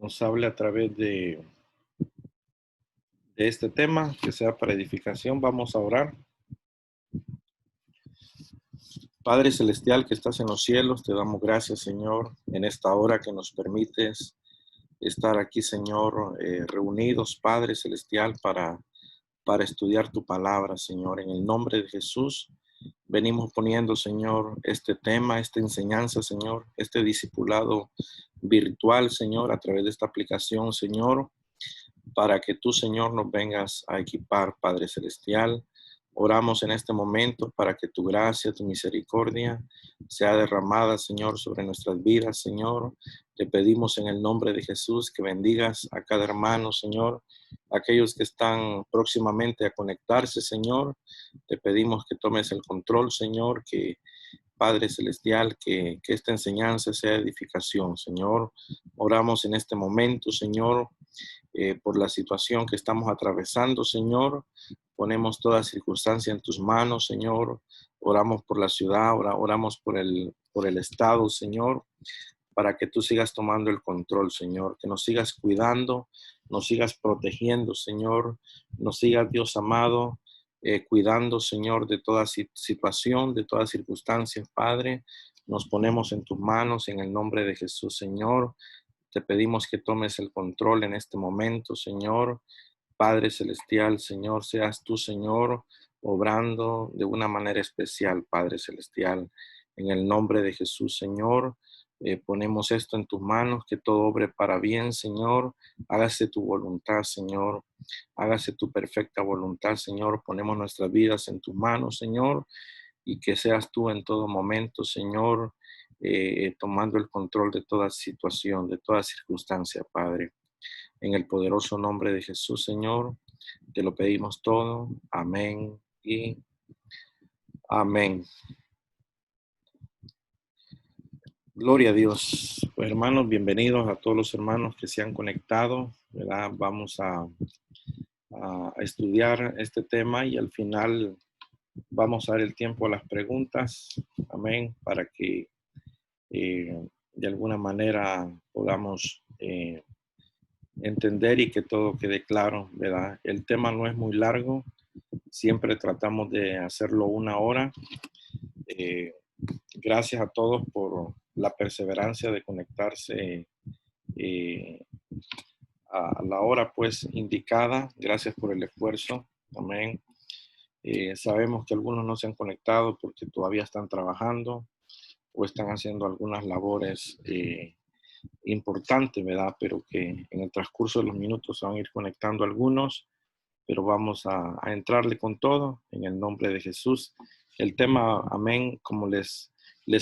nos hable a través de este tema, que sea para edificación. Vamos a orar. Padre Celestial que estás en los cielos, te damos gracias, Señor, en esta hora que nos permites estar aquí, Señor, reunidos, Padre Celestial, para estudiar tu palabra, Señor. En el nombre de Jesús, venimos poniendo, Señor, este tema, esta enseñanza, Señor, este discipulado virtual, Señor, a través de esta aplicación, Señor, para que tú, Señor, nos vengas a equipar, Padre Celestial. Oramos en este momento para que tu gracia, tu misericordia sea derramada, Señor, sobre nuestras vidas, Señor. Te pedimos en el nombre de Jesús que bendigas a cada hermano, Señor, aquellos que están próximamente a conectarse, Señor. Te pedimos que tomes el control, Señor, que Padre Celestial, que esta enseñanza sea edificación, Señor. Oramos en este momento, Señor, por la situación que estamos atravesando, Señor. Ponemos toda circunstancia en tus manos, Señor. Oramos por la ciudad, oramos por el estado, Señor, para que tú sigas tomando el control, Señor, que nos sigas cuidando, nos sigas protegiendo, Señor, nos sigas, Dios amado, cuidando, Señor, de toda situación, de toda circunstancia, Padre. Nos ponemos en tus manos en el nombre de Jesús, Señor. Te pedimos que tomes el control en este momento, Señor. Padre Celestial, Señor, seas tú, Señor, obrando de una manera especial, Padre Celestial. En el nombre de Jesús, Señor, ponemos esto en tus manos, que todo obre para bien, Señor. Hágase tu voluntad, Señor. Hágase tu perfecta voluntad, Señor. Ponemos nuestras vidas en tus manos, Señor, y que seas tú en todo momento, Señor, tomando el control de toda situación, de toda circunstancia, Padre. En el poderoso nombre de Jesús, Señor, te lo pedimos todo. Amén y amén. Gloria a Dios. Pues hermanos, bienvenidos a todos los hermanos que se han conectado, ¿verdad? Vamos a estudiar este tema y al final vamos a dar el tiempo a las preguntas. Amén. Para que de alguna manera podamos entender y que todo quede claro, ¿verdad? El tema no es muy largo, siempre tratamos de hacerlo una hora. Gracias a todos por la perseverancia de conectarse eh, a la hora pues indicada. Gracias por el esfuerzo. Amén. Sabemos que algunos no se han conectado porque todavía están trabajando o están haciendo algunas labores importantes, ¿verdad? Pero que en el transcurso de los minutos se van a ir conectando algunos, pero vamos a entrarle con todo en el nombre de Jesús. El tema, amén, como les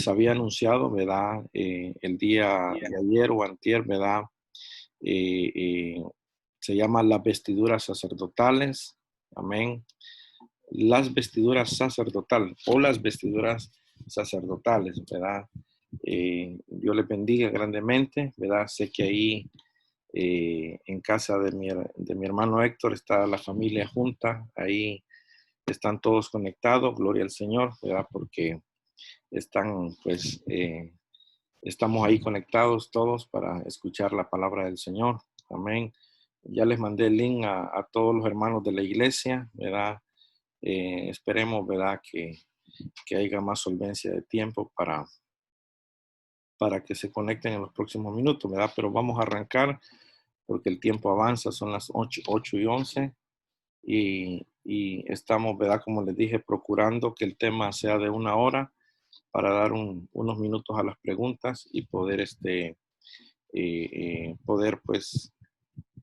había anunciado, ¿verdad? El día de ayer o antier, ¿verdad? Eh, eh, Se llama las vestiduras sacerdotales, amén. Las vestiduras sacerdotales o las vestiduras sacerdotales, ¿verdad? Dios les bendiga grandemente, ¿verdad? Sé que ahí en casa de mi hermano Héctor está la familia junta, ahí están todos conectados, gloria al Señor, ¿verdad? Porque están, pues, estamos ahí conectados todos para escuchar la palabra del Señor, amén. Ya les mandé el link a todos los hermanos de la iglesia, ¿verdad? Esperemos, ¿verdad? Que haya más solvencia de tiempo para que se conecten en los próximos minutos, ¿verdad? Pero vamos a arrancar porque el tiempo avanza, son las 8:11 y estamos, ¿verdad? Como les dije, procurando que el tema sea de una hora para dar unos minutos a las preguntas y poder, poder, pues,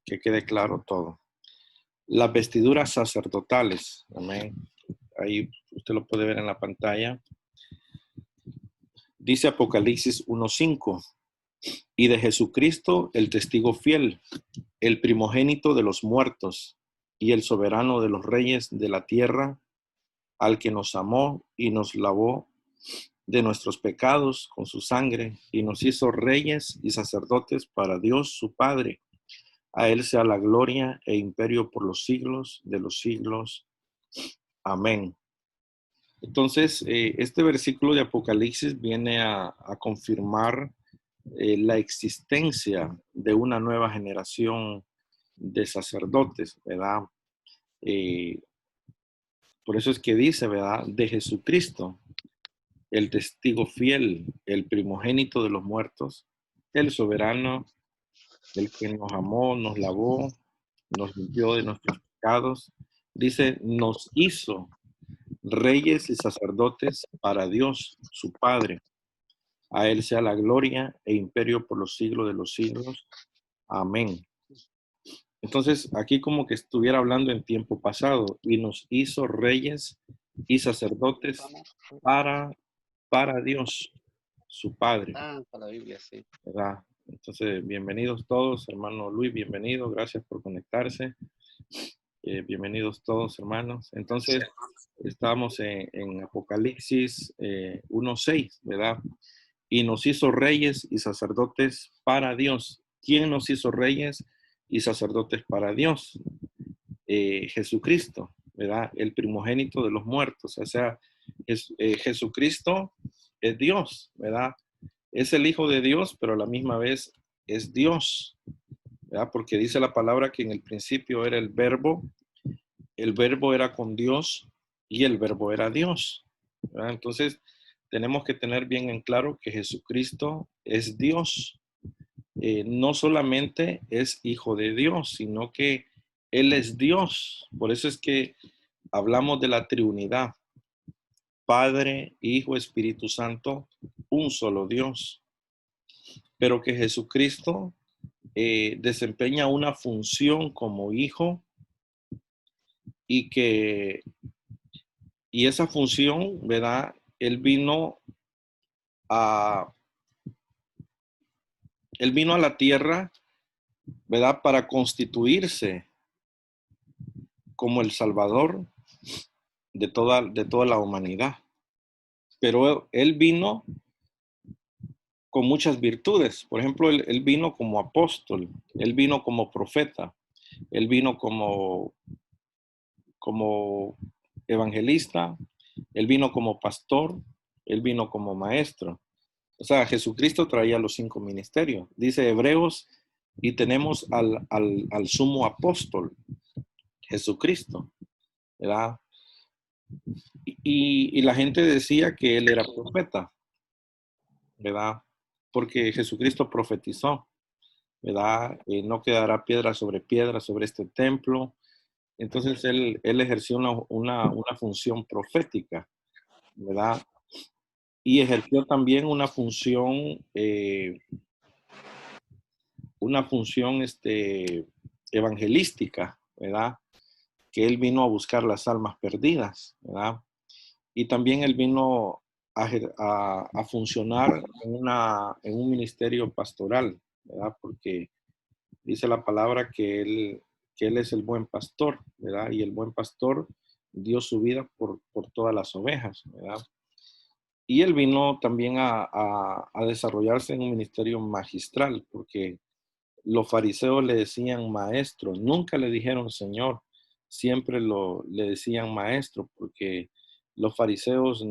que quede claro todo. Las vestiduras sacerdotales, amén. Ahí usted lo puede ver en la pantalla. Dice Apocalipsis 1:5, y de Jesucristo el testigo fiel, el primogénito de los muertos y el soberano de los reyes de la tierra, al que nos amó y nos lavó de nuestros pecados con su sangre y nos hizo reyes y sacerdotes para Dios su Padre. A él sea la gloria e imperio por los siglos de los siglos. Amén. Entonces, este versículo de Apocalipsis viene a confirmar la existencia de una nueva generación de sacerdotes, ¿verdad? Eh, por eso es que dice, ¿verdad? De Jesucristo, el testigo fiel, el primogénito de los muertos, el soberano, el que nos amó, nos lavó, nos limpió de nuestros pecados. Dice, nos hizo reyes y sacerdotes para Dios, su Padre. A Él sea la gloria e imperio por los siglos de los siglos. Amén. Entonces, aquí como que estuviera hablando en tiempo pasado y nos hizo reyes y sacerdotes para, para Dios, su Padre. Ah, para la Biblia, sí. ¿Verdad? Entonces, bienvenidos todos, hermano Luis, bienvenido, gracias por conectarse. Bienvenidos todos, hermanos. Entonces, estamos en Apocalipsis 1:6, ¿verdad? Y nos hizo reyes y sacerdotes para Dios. ¿Quién nos hizo reyes y sacerdotes para Dios? Jesucristo, ¿verdad? El primogénito de los muertos. O sea, Jesucristo es Dios, ¿verdad? Es el Hijo de Dios, pero a la misma vez es Dios, ¿verdad? Porque dice la palabra que en el principio era el verbo era con Dios y el verbo era Dios, ¿verdad? Entonces, tenemos que tener bien en claro que Jesucristo es Dios. No solamente es Hijo de Dios, sino que Él es Dios. Por eso es que hablamos de la Trinidad. Padre, Hijo, Espíritu Santo, un solo Dios. Pero que Jesucristo desempeña una función como hijo y esa función, ¿verdad? Él vino a la tierra, ¿verdad? Para constituirse como el Salvador de toda la humanidad. Pero él vino con muchas virtudes. Por ejemplo, él vino como apóstol, él vino como profeta, él vino como evangelista, él vino como pastor, él vino como maestro. O sea, Jesucristo traía los 5 ministerios. Dice Hebreos, y tenemos al sumo apóstol, Jesucristo, ¿verdad? Y la gente decía que él era profeta, ¿verdad? Porque Jesucristo profetizó, ¿verdad? No quedará piedra sobre este templo. Entonces él ejerció una función profética, ¿verdad? Y ejerció también una función evangelística, ¿verdad? Que él vino a buscar las almas perdidas, ¿verdad? Y también él vino a funcionar en un ministerio pastoral, ¿verdad? Porque dice la palabra que él es el buen pastor, ¿verdad? Y el buen pastor dio su vida por todas las ovejas, ¿verdad? Y él vino también a desarrollarse en un ministerio magistral, porque los fariseos le decían maestro, nunca le dijeron señor, siempre le decían maestro, porque los fariseos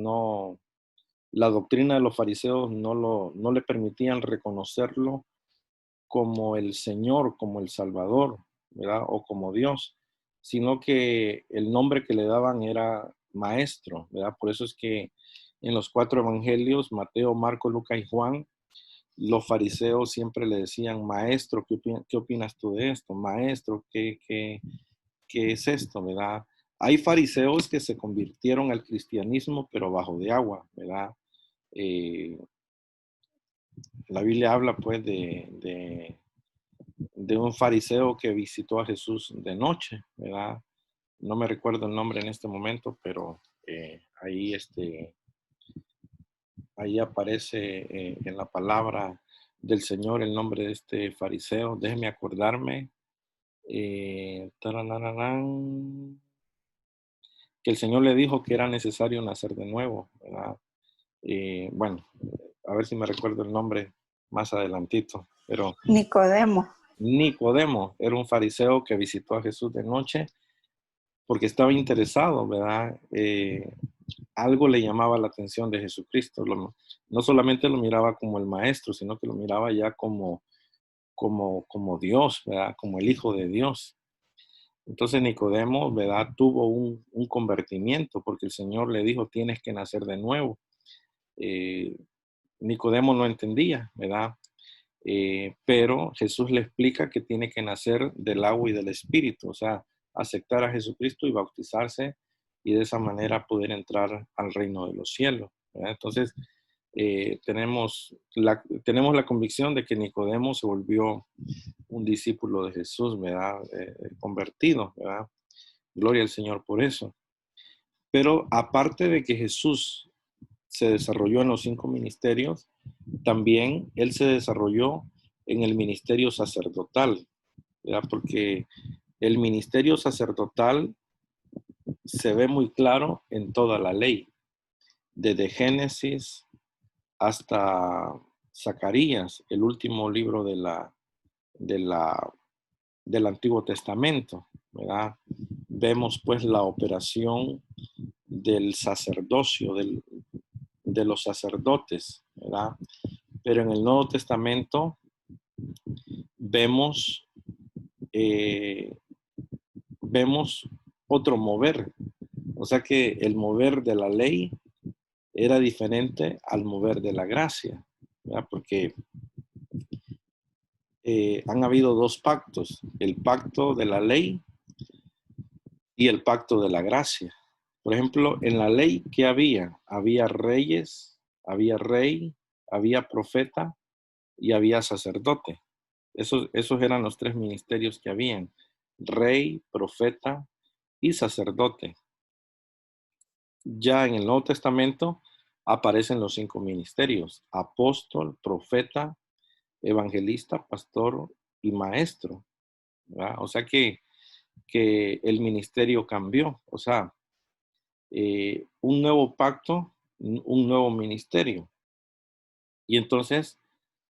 la doctrina de los fariseos no le permitían reconocerlo como el Señor, como el Salvador, ¿verdad? O como Dios, sino que el nombre que le daban era maestro, ¿verdad? Por eso es que en los 4 evangelios, Mateo, Marco, Lucas y Juan, los fariseos siempre le decían, maestro, ¿qué opinas tú de esto? Maestro, ¿qué es esto? ¿Verdad? Hay fariseos que se convirtieron al cristianismo, pero bajo de agua, ¿verdad? Eh, la Biblia habla pues de un fariseo que visitó a Jesús de noche, ¿verdad? No me recuerdo el nombre en este momento, pero ahí aparece en la palabra del Señor el nombre de este fariseo. Déjeme acordarme. Que el Señor le dijo que era necesario nacer de nuevo, ¿verdad? Bueno, a ver si me recuerdo el nombre más adelantito, pero Nicodemo. Nicodemo era un fariseo que visitó a Jesús de noche porque estaba interesado, ¿verdad? algo le llamaba la atención de Jesucristo. No solamente lo miraba como el maestro, sino que lo miraba ya como Dios, ¿verdad? Como el Hijo de Dios. Entonces Nicodemo, ¿verdad? Tuvo un convertimiento porque el Señor le dijo, tienes que nacer de nuevo. Eh, Nicodemo no entendía, ¿verdad? Pero Jesús le explica que tiene que nacer del agua y del espíritu, o sea, aceptar a Jesucristo y bautizarse y de esa manera poder entrar al reino de los cielos, ¿verdad? Entonces, tenemos la convicción de que Nicodemo se volvió un discípulo de Jesús, ¿verdad? Convertido, ¿verdad? Gloria al Señor por eso. Pero aparte de que Jesús se desarrolló en los 5 ministerios, también él se desarrolló en el ministerio sacerdotal, ¿verdad? Porque el ministerio sacerdotal se ve muy claro en toda la ley, desde Génesis hasta Zacarías, el último libro de la, del Antiguo Testamento, ¿verdad? Vemos pues la operación del sacerdocio, de los sacerdotes, ¿verdad? Pero en el Nuevo Testamento vemos, eh, vemos otro mover. O sea que el mover de la ley era diferente al mover de la gracia, ¿verdad? Porque han habido 2 pactos, el pacto de la ley y el pacto de la gracia. Por ejemplo, en la ley, ¿qué había? Había reyes, había rey, había profeta y había sacerdote. Esos eran los 3 ministerios que habían: rey, profeta y sacerdote. Ya en el Nuevo Testamento aparecen los 5 ministerios: apóstol, profeta, evangelista, pastor y maestro, ¿verdad? O sea que el ministerio cambió, o sea, un nuevo pacto, un nuevo ministerio. Y entonces,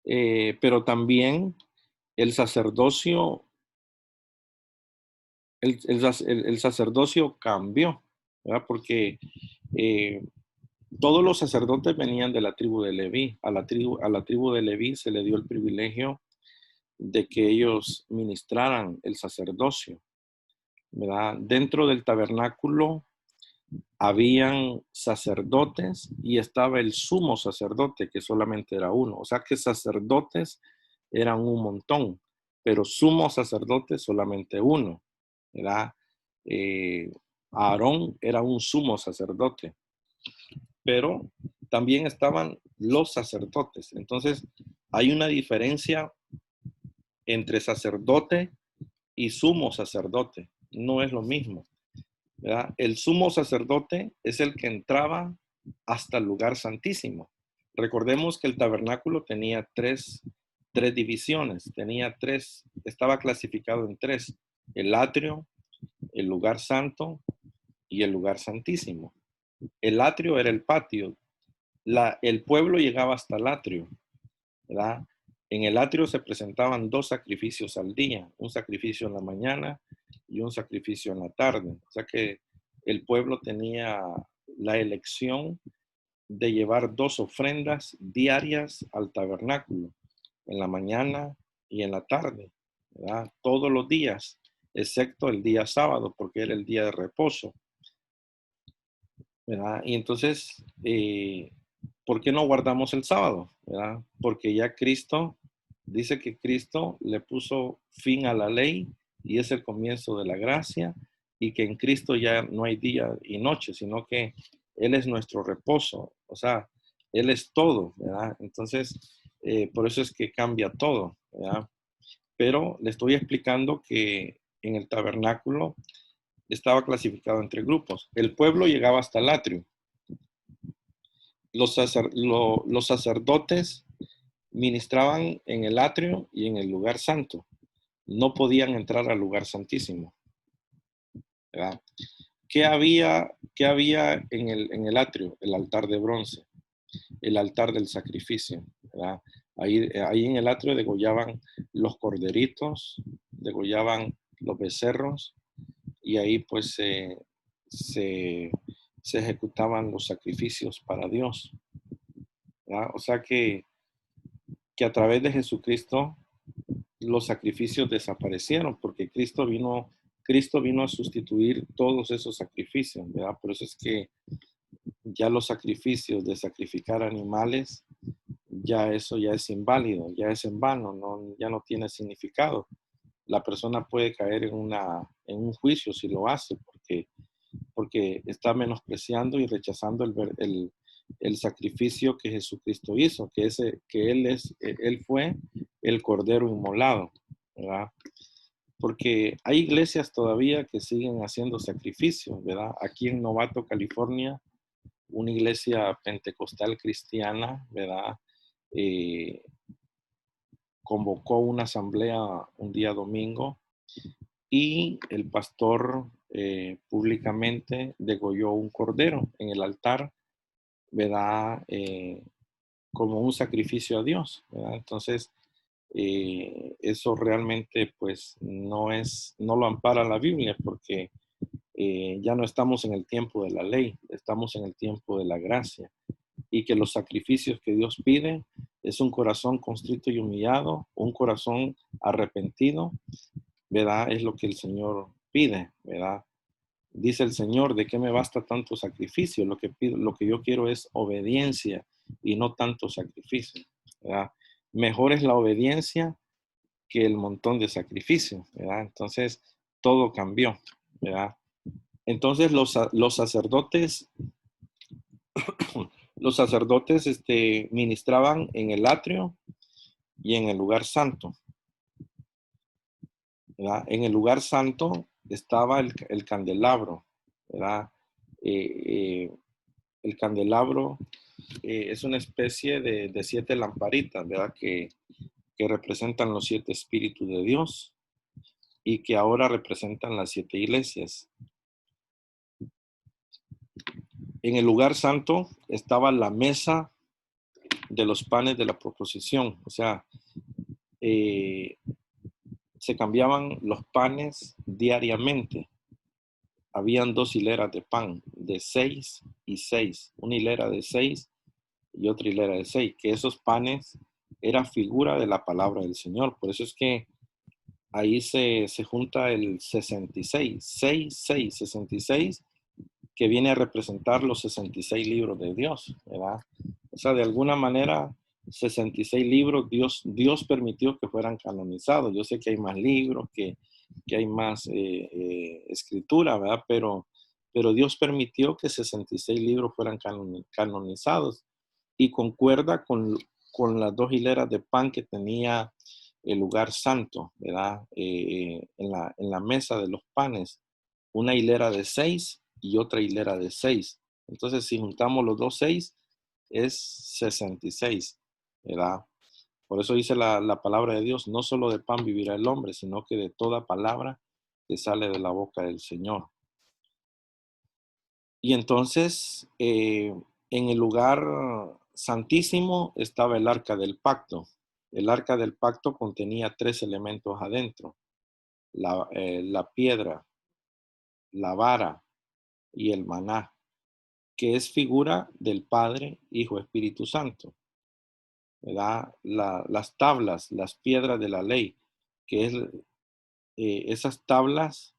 pero también el sacerdocio, el sacerdocio cambió, ¿verdad? Porque todos los sacerdotes venían de la tribu de Leví. A la tribu de Leví se le dio el privilegio de que ellos ministraran el sacerdocio, ¿verdad? Dentro del tabernáculo habían sacerdotes y estaba el sumo sacerdote, que solamente era uno. O sea que sacerdotes eran un montón, pero sumo sacerdote solamente uno, ¿verdad? Eh, Aarón era un sumo sacerdote, pero también estaban los sacerdotes. Entonces, hay una diferencia entre sacerdote y sumo sacerdote. No es lo mismo, ¿verdad? El sumo sacerdote es el que entraba hasta el lugar santísimo. Recordemos que el tabernáculo tenía tres divisiones, estaba clasificado en 3: el atrio, el lugar santo y el lugar santísimo. El atrio era el patio. El pueblo llegaba hasta el atrio, ¿verdad? En el atrio se presentaban 2 sacrificios al día, un sacrificio en la mañana y un sacrificio en la tarde. O sea que el pueblo tenía la elección de llevar 2 ofrendas diarias al tabernáculo, en la mañana y en la tarde, ¿verdad? Todos los días, excepto el día sábado, porque era el día de reposo, ¿verdad? Y entonces, ¿por qué no guardamos el sábado? ¿Verdad? Porque ya Cristo dice que Cristo le puso fin a la ley y es el comienzo de la gracia, y que en Cristo ya no hay día y noche, sino que Él es nuestro reposo, o sea, Él es todo, ¿verdad? Entonces, por eso es que cambia todo, ¿verdad? Pero le estoy explicando que en el tabernáculo estaba clasificado entre grupos. El pueblo llegaba hasta el atrio. Los sacerdotes ministraban en el atrio y en el lugar santo. No podían entrar al lugar santísimo, ¿verdad? ¿Qué había en el atrio? El altar de bronce, el altar del sacrificio, ¿verdad? Ahí en el atrio degollaban los corderitos, degollaban los becerros, y ahí pues se se ejecutaban los sacrificios para Dios, ¿verdad? O sea que a través de Jesucristo los sacrificios desaparecieron porque Cristo vino a sustituir todos esos sacrificios, ¿verdad? Por eso es que ya los sacrificios de sacrificar animales, ya eso ya es inválido, ya es en vano, no, ya no tiene significado. La persona puede caer en un juicio si lo hace porque está menospreciando y rechazando el sacrificio que Jesucristo hizo, Él fue el Cordero inmolado, ¿verdad? Porque hay iglesias todavía que siguen haciendo sacrificios, ¿verdad? Aquí en Novato, California, una iglesia pentecostal cristiana, ¿verdad? Eh, Convocó una asamblea un día domingo y el pastor públicamente degolló un cordero en el altar, ¿verdad? Como un sacrificio a Dios, ¿verdad? Entonces, eso realmente pues no lo ampara la Biblia porque ya no estamos en el tiempo de la ley, estamos en el tiempo de la gracia y que los sacrificios que Dios pide es un corazón constrito y humillado, un corazón arrepentido, ¿verdad? Es lo que el Señor pide, ¿verdad? Dice el Señor, ¿de qué me basta tanto sacrificio? Lo que yo quiero es obediencia y no tanto sacrificio, ¿verdad? Mejor es la obediencia que el montón de sacrificio, ¿verdad? Entonces, todo cambió, ¿verdad? Entonces, los sacerdotes, ministraban en el atrio y en el lugar santo, ¿verdad? En el lugar santo estaba el candelabro, ¿verdad? Eh, eh, el candelabro es una especie de 7 lamparitas, ¿verdad? Que representan los 7 espíritus de Dios y que ahora representan las 7 iglesias. En el lugar santo estaba la mesa de los panes de la proposición, o sea, eh, se cambiaban los panes diariamente. Habían 2 hileras de pan, de 6 y 6, una hilera de 6 y otra hilera de 6, que esos panes era figura de la palabra del Señor. Por eso es que ahí se junta el 66, 66, que viene a representar los 66 libros de Dios, ¿verdad? O sea, de alguna manera, 66 libros Dios permitió que fueran canonizados. Yo sé que hay más libros, que hay más escritura, ¿verdad? Pero Dios permitió que 66 libros fueran canonizados y concuerda con las 2 hileras de pan que tenía el lugar santo, ¿verdad? En la mesa de los panes, una hilera de 6 y otra hilera de 6. Entonces, si juntamos los dos 6, es 66, ¿verdad? Por eso dice la palabra de Dios, no solo de pan vivirá el hombre, sino que de toda palabra que sale de la boca del Señor. Y entonces, en el lugar santísimo estaba el arca del pacto. El arca del pacto contenía 3 elementos adentro: la piedra, la vara y el maná, que es figura del Padre, Hijo, Espíritu Santo, ¿verdad? Las tablas, las piedras de la ley, que es esas tablas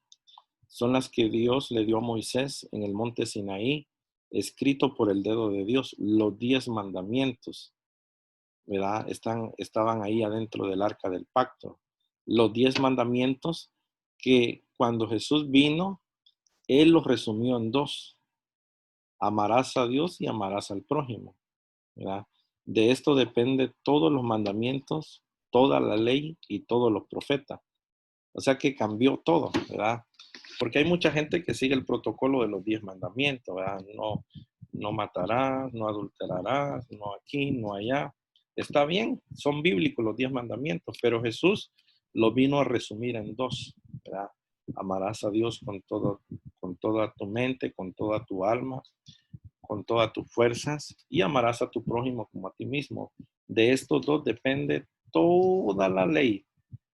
son las que Dios le dio a Moisés en el monte Sinaí, escrito por el dedo de Dios, los 10 mandamientos, ¿verdad? Estaban ahí adentro del arca del pacto. Los 10 mandamientos que cuando Jesús vino, Él los resumió en 2: amarás a Dios y amarás al prójimo, ¿verdad? De esto depende todos los mandamientos, toda la ley y todos los profetas. O sea que cambió todo, ¿verdad? Porque hay mucha gente que sigue el protocolo de los 10 mandamientos, ¿verdad? No matarás, no adulterarás, no aquí, no allá. Está bien, son bíblicos los 10 mandamientos, pero Jesús lo vino a resumir en 2, ¿verdad? Amarás a Dios con toda tu mente, con toda tu alma, con todas tus fuerzas y amarás a tu prójimo como a ti mismo. De estos 2 depende toda la ley,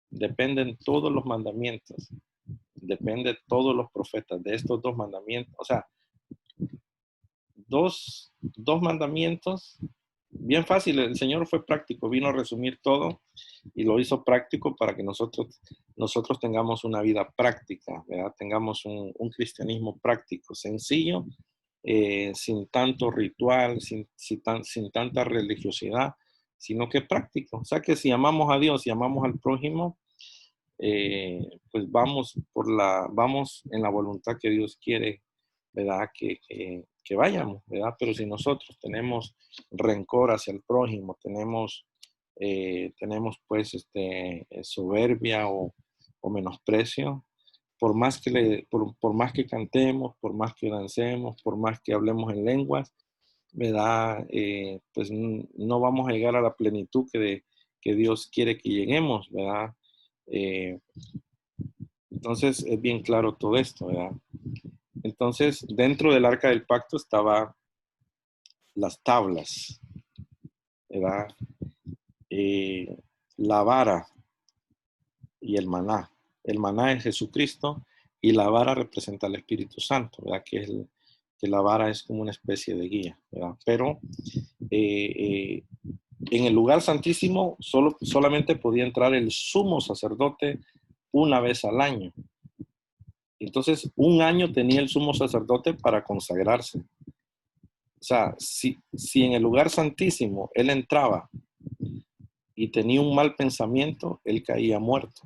dependen todos los mandamientos, depende todos los profetas de estos 2 mandamientos. O sea, dos mandamientos. Bien fácil, el Señor fue práctico, vino a resumir todo y lo hizo práctico para que nosotros tengamos una vida práctica, ¿verdad? Tengamos un cristianismo práctico, sencillo, sin tanto ritual, sin tanta religiosidad, sino que práctico. O sea que si amamos a Dios y amamos al prójimo, pues vamos en la voluntad que Dios quiere, ¿verdad? Que vayamos, ¿verdad? Pero si nosotros tenemos rencor hacia el prójimo, tenemos pues soberbia o menosprecio, por más que cantemos, por más que dancemos, por más que hablemos en lenguas, ¿verdad? Pues no vamos a llegar a la plenitud que Dios quiere que lleguemos, ¿verdad? Eh, entonces es bien claro todo esto, ¿verdad? Entonces, dentro del arca del pacto estaban las tablas, ¿verdad? La vara y el maná. El maná es Jesucristo y la vara representa al Espíritu Santo, ¿verdad? Que la vara es como una especie de guía, ¿verdad? Pero en el lugar santísimo solamente podía entrar el sumo sacerdote una vez al año. Entonces, un año tenía el sumo sacerdote para consagrarse. O sea, si en el lugar santísimo él entraba y tenía un mal pensamiento, él caía muerto.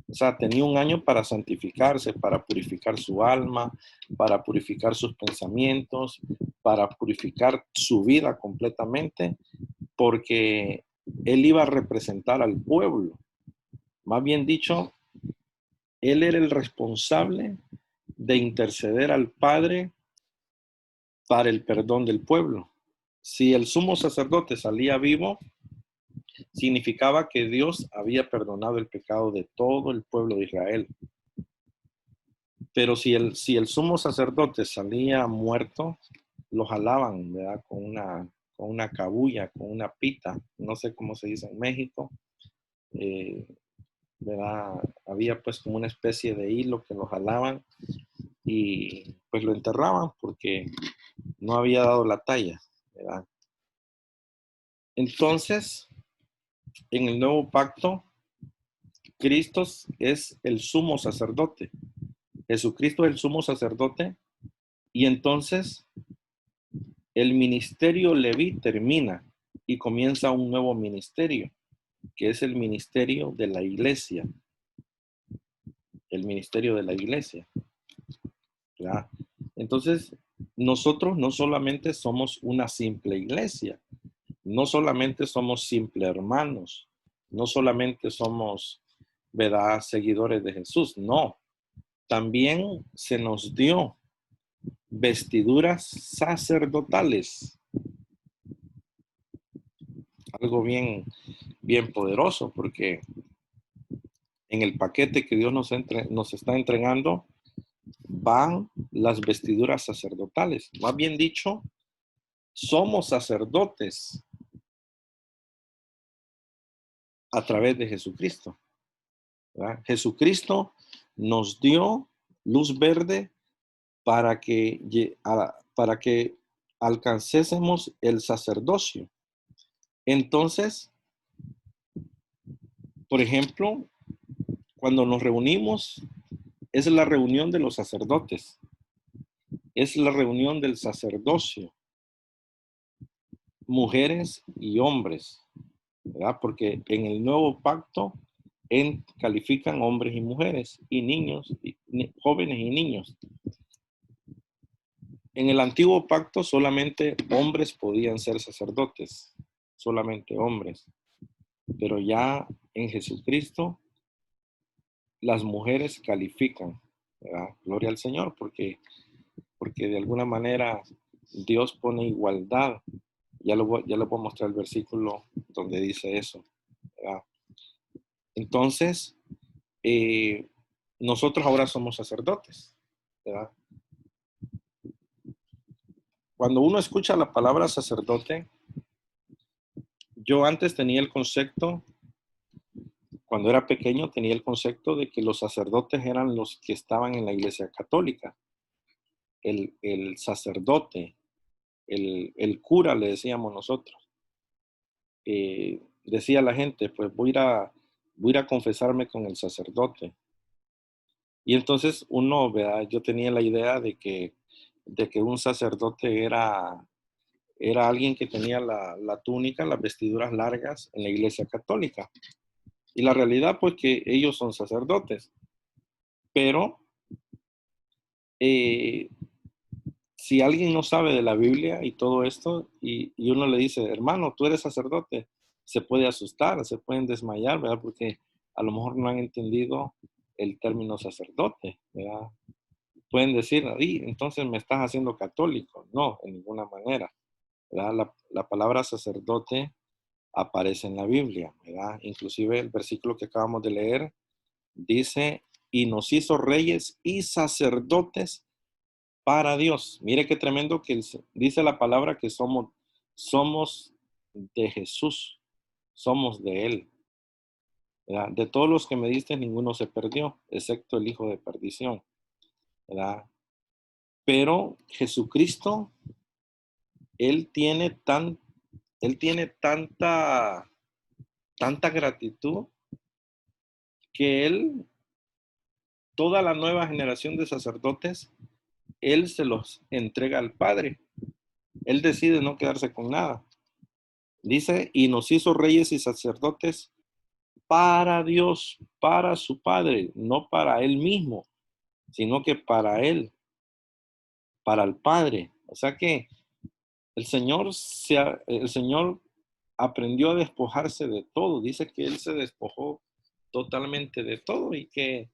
O sea, tenía un año para santificarse, para purificar su alma, para purificar sus pensamientos, para purificar su vida completamente, porque él iba a representar al pueblo. Más bien dicho, él era el responsable de interceder al Padre para el perdón del pueblo. Si el sumo sacerdote salía vivo, significaba que Dios había perdonado el pecado de todo el pueblo de Israel. Pero si el sumo sacerdote salía muerto, lo jalaban, ¿verdad? Con una cabulla, con una pita, no sé cómo se dice en México, ¿verdad? Había pues como una especie de hilo que lo jalaban y pues lo enterraban porque no había dado la talla, ¿verdad? Entonces, en el nuevo pacto, Cristo es el sumo sacerdote. Jesucristo es el sumo sacerdote y entonces el ministerio Leví termina y comienza un nuevo ministerio, que es el ministerio de la iglesia. El ministerio de la iglesia. ¿Verdad? Entonces, nosotros no solamente somos una simple iglesia, no solamente somos simples hermanos, no solamente somos, ¿verdad?, seguidores de Jesús, no. También se nos dio vestiduras sacerdotales, algo bien poderoso, porque en el paquete que Dios nos está entregando van las vestiduras sacerdotales. Más bien dicho, somos sacerdotes a través de Jesucristo, ¿verdad? Jesucristo nos dio luz verde para que alcancésemos el sacerdocio. Entonces, por ejemplo, cuando nos reunimos, es la reunión de los sacerdotes, es la reunión del sacerdocio, mujeres y hombres, ¿verdad? Porque en el nuevo pacto califican hombres y mujeres, y niños, jóvenes y niños. En el antiguo pacto solamente hombres podían ser sacerdotes, solamente hombres. Pero ya en Jesucristo las mujeres califican, ¿verdad? Gloria al Señor, porque de alguna manera Dios pone igualdad. Ya le voy a mostrar el versículo donde dice eso, ¿verdad? Entonces, nosotros ahora somos sacerdotes, ¿verdad? Cuando uno escucha la palabra sacerdote, yo antes tenía el concepto, cuando era pequeño tenía el concepto de que los sacerdotes eran los que estaban en la iglesia católica. El sacerdote, el cura, le decíamos nosotros. Decía la gente, pues voy a ir a confesarme con el sacerdote. Y entonces uno, ¿verdad? Yo tenía la idea de que un sacerdote era alguien que tenía la túnica, las vestiduras largas en la iglesia católica. Y la realidad, pues, que ellos son sacerdotes. Pero eh, si alguien no sabe de la Biblia y todo esto, y uno le dice, hermano, tú eres sacerdote, se puede asustar, se pueden desmayar, ¿verdad? Porque a lo mejor no han entendido el término sacerdote, ¿verdad? Pueden decir, entonces me estás haciendo católico. No, en ninguna manera, ¿verdad? La palabra sacerdote aparece en la Biblia, ¿verdad? Inclusive el versículo que acabamos de leer dice, y nos hizo reyes y sacerdotes para Dios. Mire qué tremendo que dice la palabra que somos de Jesús, somos de Él, ¿verdad? De todos los que me diste, ninguno se perdió, excepto el hijo de perdición, ¿verdad? Pero Jesucristo, Él tiene tanta gratitud que toda la nueva generación de sacerdotes, Él se los entrega al Padre. Él decide no quedarse con nada. Dice, y nos hizo reyes y sacerdotes para Dios, para su Padre, no para Él mismo, sino que para Él, para el Padre. O sea que el Señor aprendió a despojarse de todo. Dice que Él se despojó totalmente de todo y que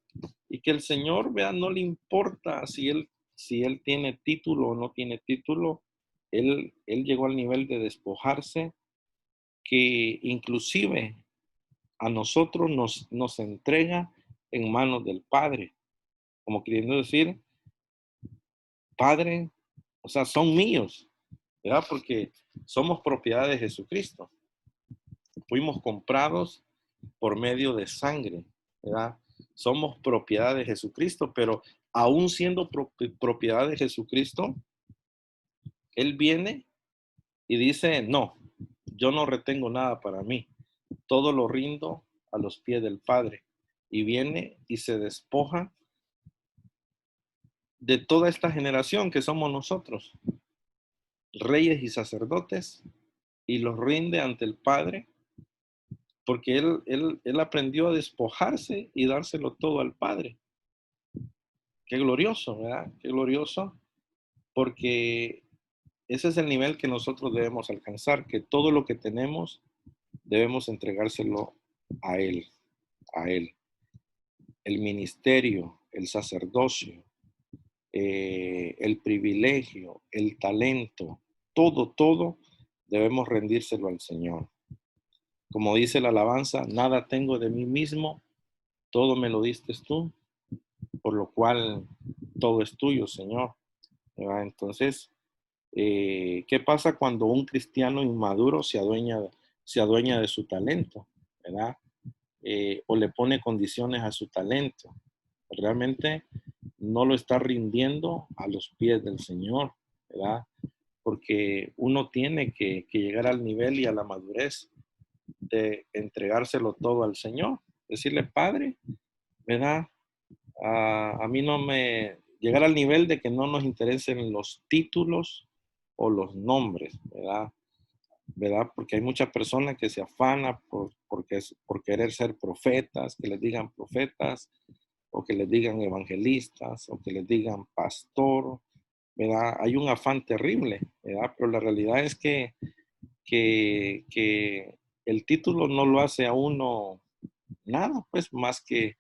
el Señor, vea, no le importa si él tiene título o no tiene título. Él llegó al nivel de despojarse que inclusive a nosotros nos entrega en manos del Padre, como queriendo decir, Padre, o sea, son míos, ¿verdad? Porque somos propiedad de Jesucristo. Fuimos comprados por medio de sangre, ¿verdad? Somos propiedad de Jesucristo, pero aún siendo propiedad de Jesucristo, Él viene y dice, no, yo no retengo nada para mí, todo lo rindo a los pies del Padre. Y viene y se despoja de toda esta generación que somos nosotros, reyes y sacerdotes, y los rinde ante el Padre, porque él aprendió a despojarse y dárselo todo al Padre. Qué glorioso, ¿verdad? Qué glorioso, porque ese es el nivel que nosotros debemos alcanzar, que todo lo que tenemos debemos entregárselo a Él, a Él. El ministerio, el sacerdocio, el privilegio, el talento, todo debemos rendírselo al Señor. Como dice la alabanza, nada tengo de mí mismo, todo me lo diste tú, por lo cual todo es tuyo, Señor. ¿Verdad? Entonces, ¿qué pasa cuando un cristiano inmaduro se adueña de su talento? ¿Verdad? O le pone condiciones a su talento. Realmente no lo está rindiendo a los pies del Señor, ¿verdad? Porque uno tiene que llegar al nivel y a la madurez de entregárselo todo al Señor. Decirle, Padre, ¿verdad? A mí no me... Llegar al nivel de que no nos interesen los títulos o los nombres, ¿verdad? ¿Verdad? Porque hay muchas personas que se afanan por querer ser profetas, que les digan profetas, o que les digan evangelistas, o que les digan pastor, ¿verdad? Hay un afán terrible, ¿verdad? Pero la realidad es que el título no lo hace a uno nada, pues más que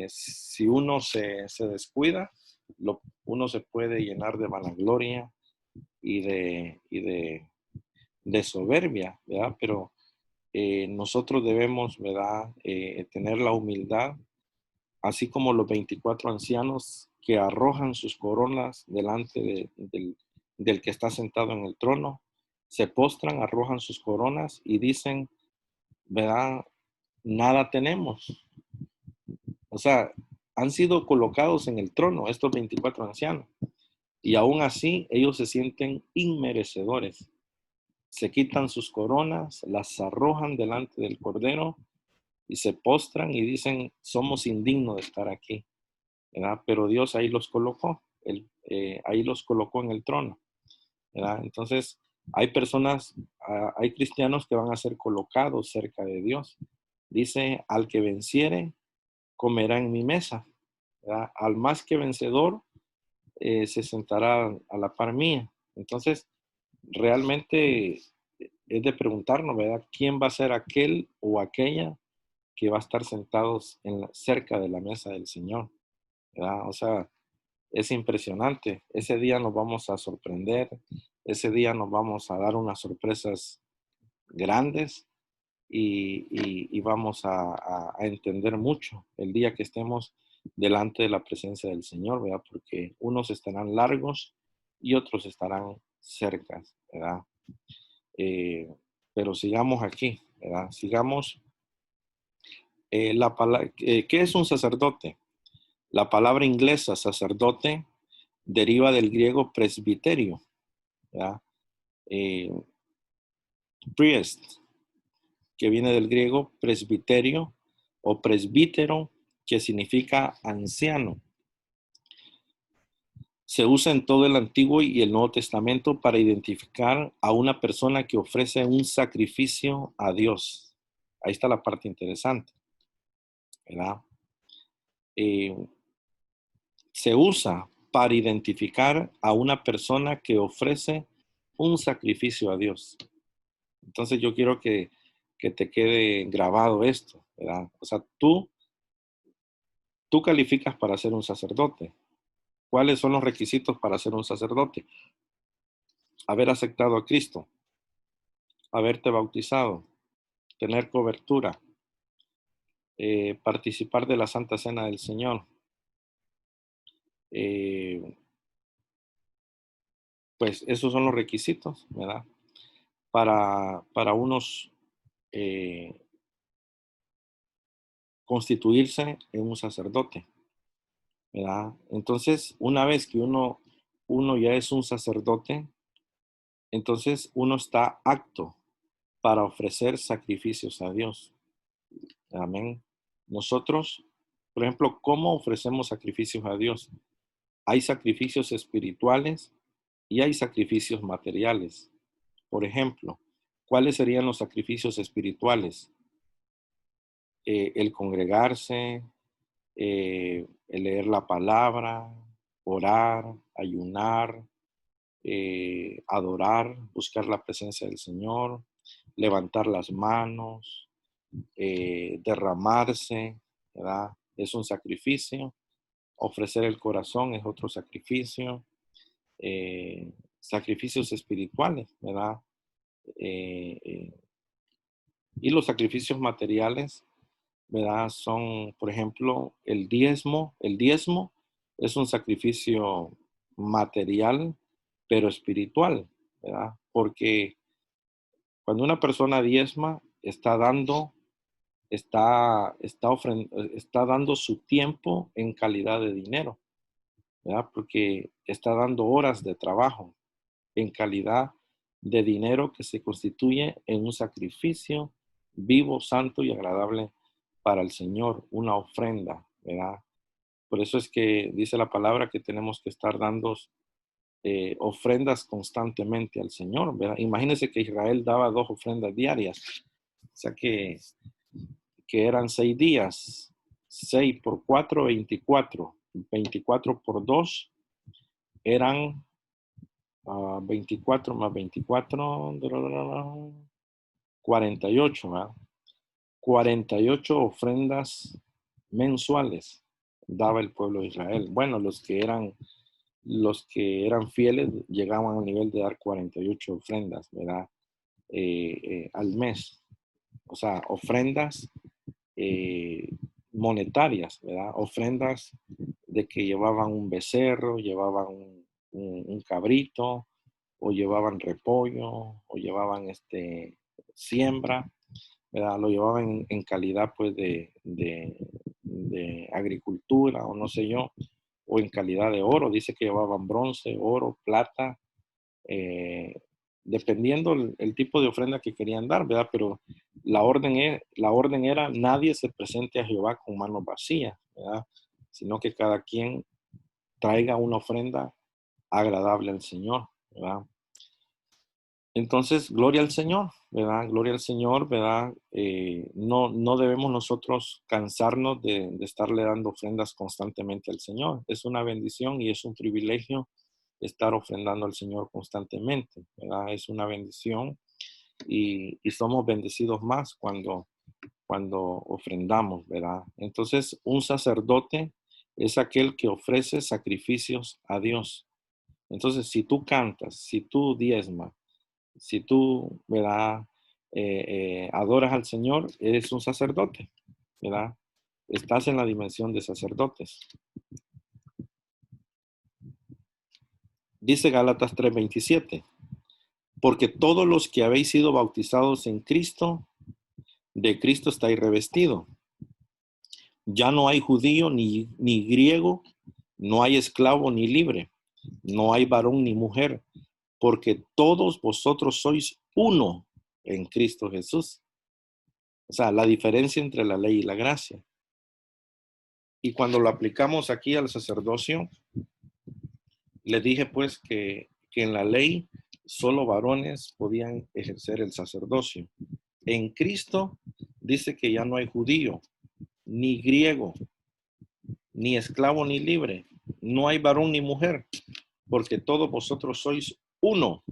si uno se descuida, uno se puede llenar de vanagloria y de soberbia, ¿verdad? Pero nosotros debemos, ¿verdad? Tener la humildad, así como los 24 ancianos que arrojan sus coronas delante del que está sentado en el trono, se postran, arrojan sus coronas y dicen, ¿verdad? Nada tenemos. O sea, han sido colocados en el trono estos 24 ancianos, Y aún así, ellos se sienten inmerecedores. Se quitan sus coronas, las arrojan delante del Cordero y se postran y dicen, somos indignos de estar aquí, ¿verdad? Pero Dios ahí los colocó, ahí los colocó en el trono, ¿verdad? Entonces, hay personas, hay cristianos que van a ser colocados cerca de Dios. Dice, al que venciere, comerá en mi mesa, ¿verdad? Al más que vencedor, se sentará a la par mía. Entonces, realmente es de preguntarnos, ¿verdad? ¿Quién va a ser aquel o aquella que va a estar sentados cerca de la mesa del Señor? ¿Verdad? O sea, es impresionante. Ese día nos vamos a sorprender, ese día nos vamos a dar unas sorpresas grandes y vamos a entender mucho el día que estemos delante de la presencia del Señor, ¿verdad? Porque unos estarán largos y otros estarán cercas, ¿verdad? Eh, pero sigamos aquí, ¿verdad? Sigamos. ¿Qué es un sacerdote? La palabra inglesa sacerdote deriva del griego presbiterio, ¿verdad? Eh, priest, que viene del griego presbiterio o presbítero, que significa anciano. Se usa en todo el Antiguo y el Nuevo Testamento para identificar a una persona que ofrece un sacrificio a Dios. Ahí está la parte interesante, ¿verdad? Eh, Se usa para identificar a una persona que ofrece un sacrificio a Dios. Entonces yo quiero que te quede grabado esto, ¿verdad? O sea, tú calificas para ser un sacerdote. ¿Cuáles son los requisitos para ser un sacerdote? Haber aceptado a Cristo, haberte bautizado, tener cobertura, participar de la Santa Cena del Señor. Pues esos son los requisitos, ¿verdad? Para unos constituirse en un sacerdote, ¿verdad? Entonces, una vez que uno ya es un sacerdote, entonces uno está apto para ofrecer sacrificios a Dios. Amén. Nosotros, por ejemplo, ¿cómo ofrecemos sacrificios a Dios? Hay sacrificios espirituales y hay sacrificios materiales. Por ejemplo, ¿cuáles serían los sacrificios espirituales? El congregarse, el leer la palabra, orar, ayunar, adorar, buscar la presencia del Señor, levantar las manos, derramarse, ¿verdad? Es un sacrificio. Ofrecer el corazón es otro sacrificio. Sacrificios espirituales, ¿verdad? Eh, eh, y los sacrificios materiales, ¿verdad? Son, por ejemplo, el diezmo. El diezmo es un sacrificio material, pero espiritual, ¿verdad? Porque cuando una persona diezma, está dando su tiempo en calidad de dinero, ¿verdad? Porque está dando horas de trabajo en calidad de dinero que se constituye en un sacrificio vivo, santo y agradable para el Señor, una ofrenda, ¿verdad? Por eso es que dice la palabra que tenemos que estar dando ofrendas constantemente al Señor, ¿verdad? Imagínense que Israel daba 2 ofrendas diarias, o sea que eran 6 días, 6 por 4, 24, 24 por 2 eran 24 más 24, 48, ¿verdad? 48 ofrendas mensuales daba el pueblo de Israel. Bueno, los que eran fieles llegaban al nivel de dar 48 ofrendas, ¿verdad? Al mes. O sea, ofrendas eh, monetarias, ¿verdad? Ofrendas de que llevaban un becerro, llevaban un cabrito, o llevaban repollo, o llevaban siembra, ¿verdad? Lo llevaban en calidad pues de agricultura o no sé yo, o en calidad de oro. Dice que llevaban bronce, oro, plata, dependiendo el tipo de ofrenda que querían dar, ¿verdad? Pero la orden era nadie se presente a Jehová con manos vacías, ¿verdad? Sino que cada quien traiga una ofrenda agradable al Señor, ¿verdad? Entonces, gloria al Señor, ¿verdad? Gloria al Señor, ¿verdad? No debemos nosotros cansarnos de estarle dando ofrendas constantemente al Señor. Es una bendición y es un privilegio estar ofrendando al Señor constantemente, ¿verdad? Es una bendición y somos bendecidos más cuando ofrendamos, ¿verdad? Entonces, un sacerdote es aquel que ofrece sacrificios a Dios. Entonces, si tú cantas, si tú diezmas, si tú, ¿verdad? Adoras al Señor, eres un sacerdote, ¿verdad? Estás en la dimensión de sacerdotes. Dice Gálatas 3:27, porque todos los que habéis sido bautizados en Cristo, de Cristo estáis revestido. Ya no hay judío ni griego, no hay esclavo ni libre, no hay varón ni mujer, porque todos vosotros sois uno en Cristo Jesús. O sea, la diferencia entre la ley y la gracia. Y cuando lo aplicamos aquí al sacerdocio, le dije pues que en la ley solo varones podían ejercer el sacerdocio. En Cristo dice que ya no hay judío, ni griego, ni esclavo, ni libre. No hay varón ni mujer, porque todos vosotros sois uno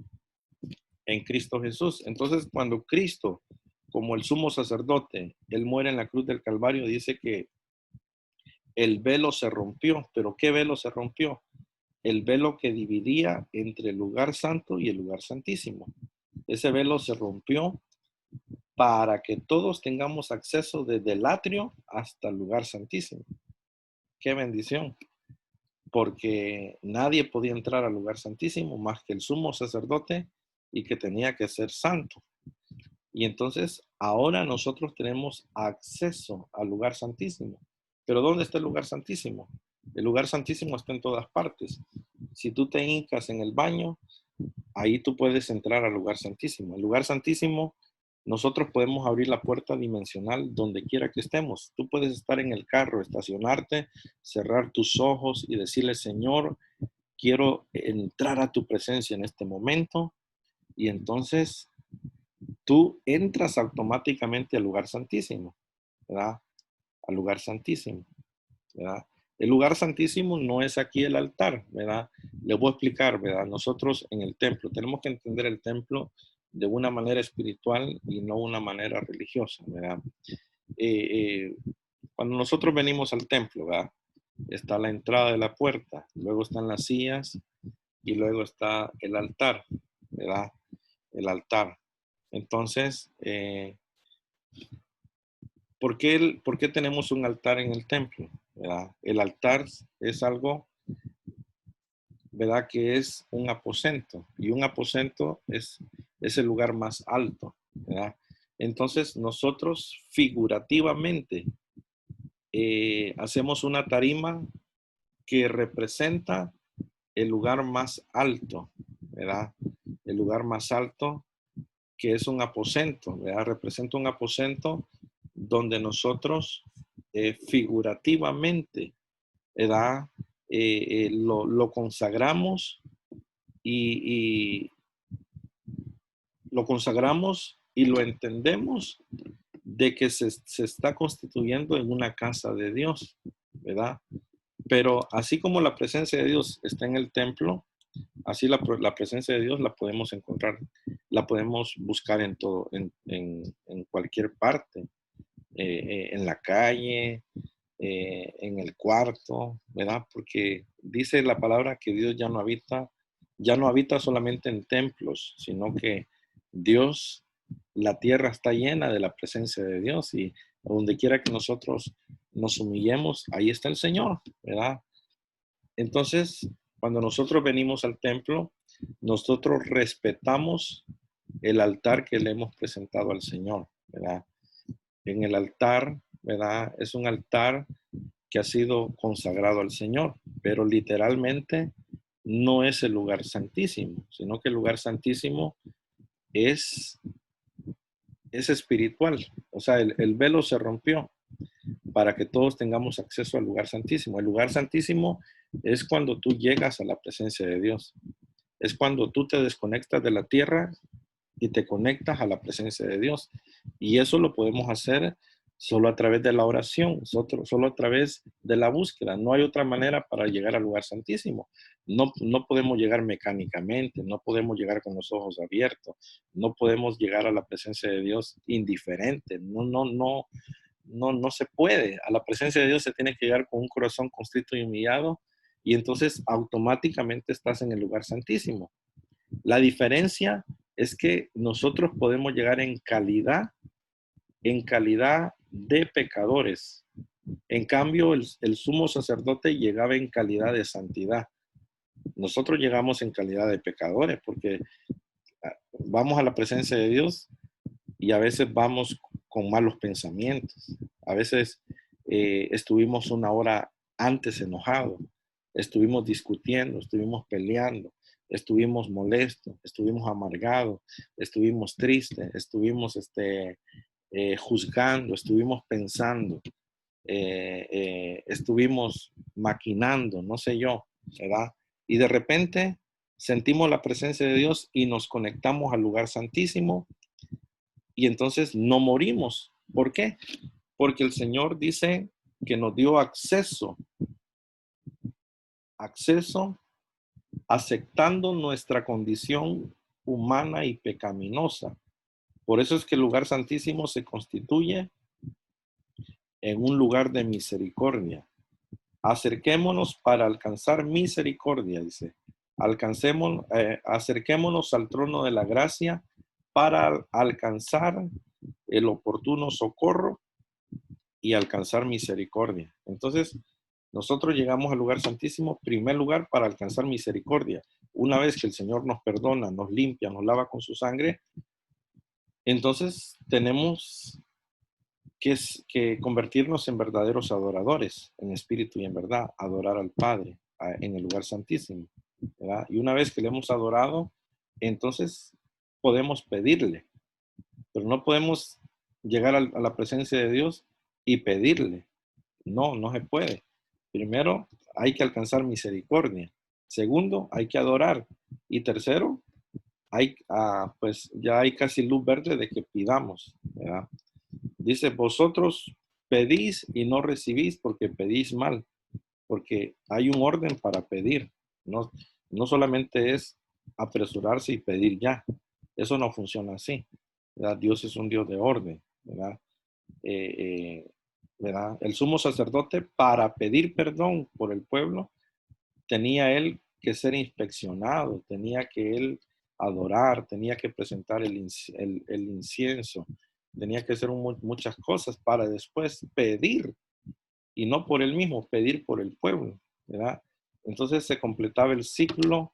en Cristo Jesús. Entonces, cuando Cristo, como el sumo sacerdote, él muere en la cruz del Calvario, dice que el velo se rompió. ¿Pero qué velo se rompió? El velo que dividía entre el lugar santo y el lugar santísimo. Ese velo se rompió para que todos tengamos acceso desde el atrio hasta el lugar santísimo. ¡Qué bendición! Porque nadie podía entrar al lugar santísimo más que el sumo sacerdote y que tenía que ser santo. Y entonces ahora nosotros tenemos acceso al lugar santísimo. ¿Pero dónde está el lugar santísimo? El lugar santísimo está en todas partes. Si tú te hincas en el baño, ahí tú puedes entrar al lugar santísimo. El lugar santísimo, nosotros podemos abrir la puerta dimensional donde quiera que estemos. Tú puedes estar en el carro, estacionarte, cerrar tus ojos y decirle, Señor, quiero entrar a tu presencia en este momento. Y entonces tú entras automáticamente al lugar santísimo, ¿verdad? Al lugar santísimo, ¿verdad? El lugar santísimo no es aquí el altar, ¿verdad? Le voy a explicar, ¿verdad? Nosotros en el templo tenemos que entender el templo de una manera espiritual y no una manera religiosa, ¿verdad? Eh, eh, Cuando nosotros venimos al templo, ¿verdad? Está la entrada de la puerta, luego están las sillas y luego está el altar, ¿verdad? El altar. Entonces, ¿por qué tenemos un altar en el templo? ¿Verdad? El altar es algo, ¿verdad? Que es un aposento y un aposento es el lugar más alto, ¿verdad? Entonces nosotros figurativamente hacemos una tarima que representa el lugar más alto, ¿verdad? El lugar más alto que es un aposento, ¿verdad? Representa un aposento donde nosotros figurativamente, ¿verdad? Lo consagramos y lo consagramos y lo entendemos de que se está constituyendo en una casa de Dios, ¿verdad? Pero así como la presencia de Dios está en el templo, así la presencia de Dios la podemos encontrar, la podemos buscar en todo, en cualquier parte, en la calle, en el cuarto, ¿verdad? Porque dice la palabra que Dios ya no habita solamente en templos, sino que Dios, la tierra está llena de la presencia de Dios y donde quiera que nosotros nos humillemos, ahí está el Señor, ¿verdad? Entonces, cuando nosotros venimos al templo, nosotros respetamos el altar que le hemos presentado al Señor, ¿verdad? En el altar, ¿verdad? Es un altar que ha sido consagrado al Señor, pero literalmente no es el lugar santísimo, sino que el lugar santísimo es, es espiritual. O sea, el velo se rompió para que todos tengamos acceso al lugar santísimo. El lugar santísimo es cuando tú llegas a la presencia de Dios. Es cuando tú te desconectas de la tierra y te conectas a la presencia de Dios. Y eso lo podemos hacer solo a través de la oración, solo a través de la búsqueda. No hay otra manera para llegar al lugar santísimo. No podemos llegar mecánicamente, no podemos llegar con los ojos abiertos, no podemos llegar a la presencia de Dios indiferente. No se puede. A la presencia de Dios se tiene que llegar con un corazón constrito y humillado, y entonces automáticamente estás en el lugar santísimo. La diferencia es que nosotros podemos llegar en calidad de pecadores. En cambio, el sumo sacerdote llegaba en calidad de santidad. Nosotros llegamos en calidad de pecadores porque vamos a la presencia de Dios y a veces vamos con malos pensamientos. A veces estuvimos una hora antes enojados, estuvimos discutiendo, estuvimos peleando, estuvimos molestos, estuvimos amargados, estuvimos tristes, estuvimos juzgando, estuvimos pensando, estuvimos maquinando, no sé yo, ¿verdad? Y de repente sentimos la presencia de Dios y nos conectamos al lugar santísimo y entonces no morimos. ¿Por qué? Porque el Señor dice que nos dio acceso aceptando nuestra condición humana y pecaminosa. Por eso es que el lugar santísimo se constituye en un lugar de misericordia. Acerquémonos para alcanzar misericordia, dice. Acerquémonos al trono de la gracia para alcanzar el oportuno socorro y alcanzar misericordia. Entonces, nosotros llegamos al lugar santísimo, primer lugar, para alcanzar misericordia. Una vez que el Señor nos perdona, nos limpia, nos lava con su sangre, entonces tenemos que convertirnos en verdaderos adoradores, en espíritu y en verdad, adorar al Padre en el lugar santísimo, ¿verdad? Y una vez que le hemos adorado, entonces podemos pedirle, pero no podemos llegar a la presencia de Dios y pedirle. No se puede. Primero, hay que alcanzar misericordia. Segundo, hay que adorar. Y tercero, pues ya hay casi luz verde de que pidamos, ¿verdad? Dice, vosotros pedís y no recibís porque pedís mal, porque hay un orden para pedir. No, no solamente es apresurarse y pedir ya. Eso no funciona así, ¿verdad? Dios es un Dios de orden, ¿verdad? Eh, eh, ¿verdad? El sumo sacerdote, para pedir perdón por el pueblo, tenía él que ser inspeccionado, tenía que él adorar, tenía que presentar el incienso, tenía que hacer muchas cosas para después pedir, y no por él mismo, pedir por el pueblo, ¿verdad? Entonces se completaba el ciclo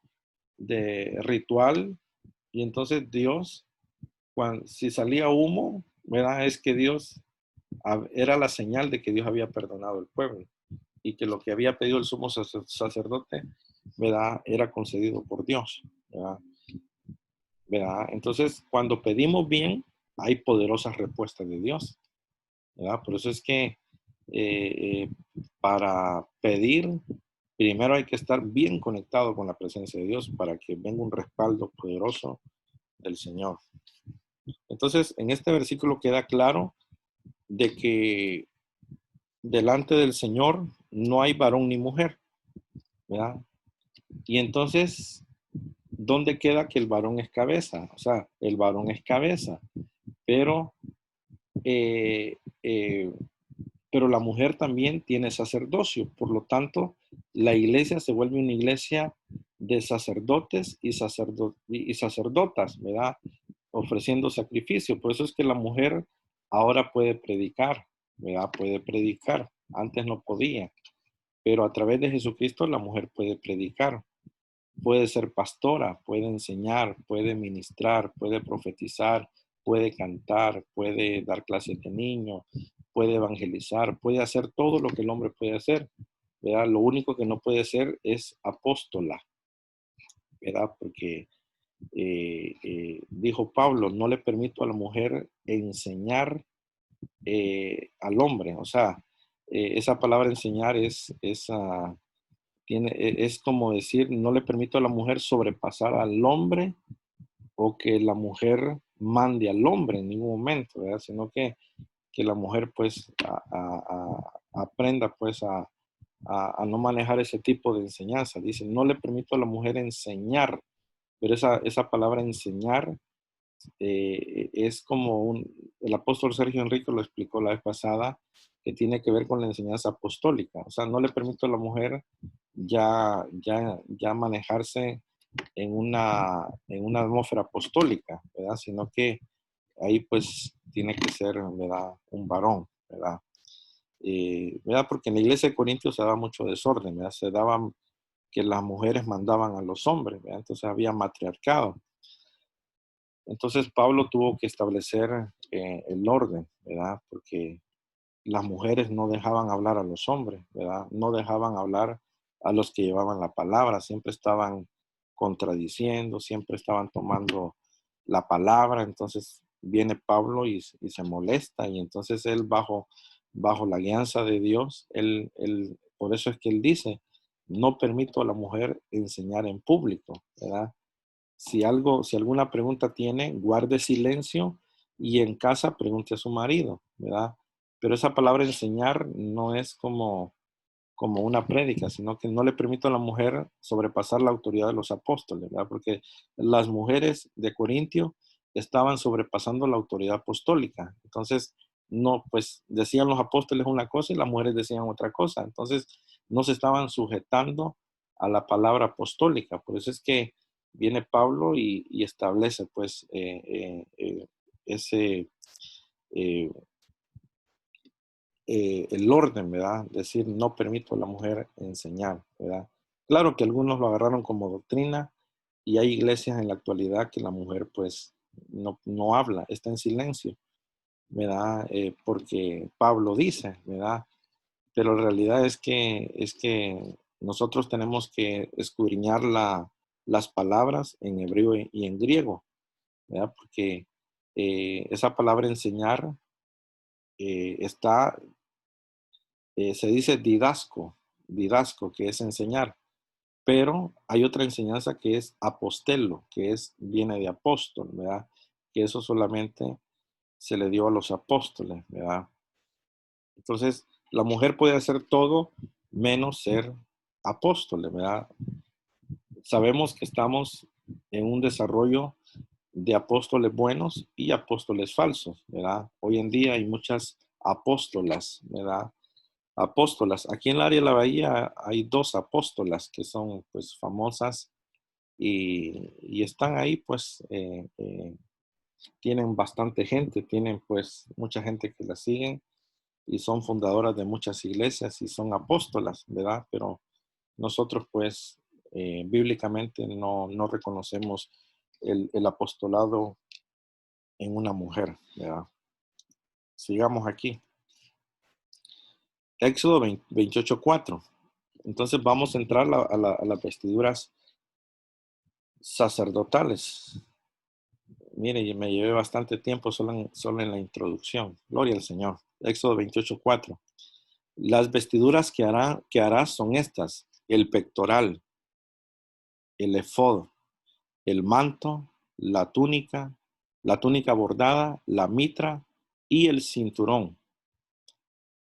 de ritual, y entonces Dios, si salía humo, ¿verdad? Es que Dios era la señal de que Dios había perdonado al pueblo y que lo que había pedido el sumo sacerdote, ¿verdad? Era concedido por Dios, ¿verdad? ¿Verdad? Entonces, cuando pedimos bien, hay poderosas respuestas de Dios, ¿verdad? Por eso es que para pedir, primero hay que estar bien conectado con la presencia de Dios para que venga un respaldo poderoso del Señor. Entonces, en este versículo queda claro de que delante del Señor no hay varón ni mujer, ¿verdad? Y entonces, ¿dónde queda que el varón es cabeza? O sea, el varón es cabeza, pero, eh, eh, pero la mujer también tiene sacerdocio. Por lo tanto, la iglesia se vuelve una iglesia de sacerdotes y sacerdotas, ¿verdad? Ofreciendo sacrificio. Por eso es que la mujer ahora puede predicar, ¿verdad? Puede predicar. Antes no podía, pero a través de Jesucristo la mujer puede predicar. Puede ser pastora, puede enseñar, puede ministrar, puede profetizar, puede cantar, puede dar clases de niños, puede evangelizar, puede hacer todo lo que el hombre puede hacer, ¿verdad? Lo único que no puede ser es apóstola, ¿verdad? Porque dijo Pablo, no le permito a la mujer enseñar al hombre. O sea, esa palabra enseñar es como decir, no le permito a la mujer sobrepasar al hombre o que la mujer mande al hombre en ningún momento, ¿verdad? Sino que la mujer pues aprenda pues a no manejar ese tipo de enseñanza. Dice, no le permito a la mujer enseñar, pero esa palabra enseñar es como el apóstol Sergio Enrique lo explicó la vez pasada, que tiene que ver con la enseñanza apostólica. O sea, no le permito a la mujer ya manejarse en una atmósfera apostólica, ¿verdad? Sino que ahí pues tiene que ser, ¿verdad? Un varón, ¿verdad? ¿Verdad? Porque en la iglesia de Corintios se daba mucho desorden, ¿verdad? Se daban que las mujeres mandaban a los hombres, ¿verdad? Entonces había matriarcado. Entonces Pablo tuvo que establecer el orden, ¿verdad? Porque las mujeres no dejaban hablar a los hombres, ¿verdad? No dejaban hablar a los que llevaban la palabra, siempre estaban contradiciendo, siempre estaban tomando la palabra. Entonces viene Pablo y se molesta, y entonces él bajo la guianza de Dios, por eso es que él dice, no permito a la mujer enseñar en público, ¿verdad? Si alguna pregunta tiene, guarde silencio y en casa pregunte a su marido, ¿verdad? Pero esa palabra enseñar no es como una prédica, sino que no le permito a la mujer sobrepasar la autoridad de los apóstoles, ¿verdad? Porque las mujeres de Corintio estaban sobrepasando la autoridad apostólica. Entonces, no, pues decían los apóstoles una cosa y las mujeres decían otra cosa. Entonces, no se estaban sujetando a la palabra apostólica. Por eso es que viene Pablo y establece, pues, ese, eh, el orden, ¿verdad? Decir, no permito a la mujer enseñar, ¿verdad? Claro que algunos lo agarraron como doctrina y hay iglesias en la actualidad que la mujer pues no habla, está en silencio, ¿verdad? Porque Pablo dice, ¿verdad? Pero la realidad es que nosotros tenemos que escudriñar las palabras en hebreo y en griego, ¿verdad? Porque esa palabra enseñar se dice didasco, que es enseñar, pero hay otra enseñanza que es apostelo, viene de apóstol, ¿verdad? Que eso solamente se le dio a los apóstoles, ¿verdad? Entonces, la mujer puede hacer todo menos ser apóstol, ¿verdad? Sabemos que estamos en un desarrollo de apóstoles buenos y apóstoles falsos, ¿verdad? Hoy en día hay muchas apóstolas, ¿verdad? Apóstolas. Aquí en el área de la Bahía hay dos apóstolas que son pues famosas y están ahí pues tienen bastante gente, tienen pues mucha gente que las siguen y son fundadoras de muchas iglesias y son apóstolas, ¿verdad? Pero nosotros pues bíblicamente no reconocemos el apostolado en una mujer, ¿verdad? Sigamos aquí. Éxodo 28:4. Entonces vamos a entrar a las vestiduras sacerdotales. Mire, me llevé bastante tiempo solo en la introducción. Gloria al Señor. Éxodo 28:4. Las vestiduras que harás son estas: el pectoral, el efod, el manto, la túnica bordada, la mitra y el cinturón.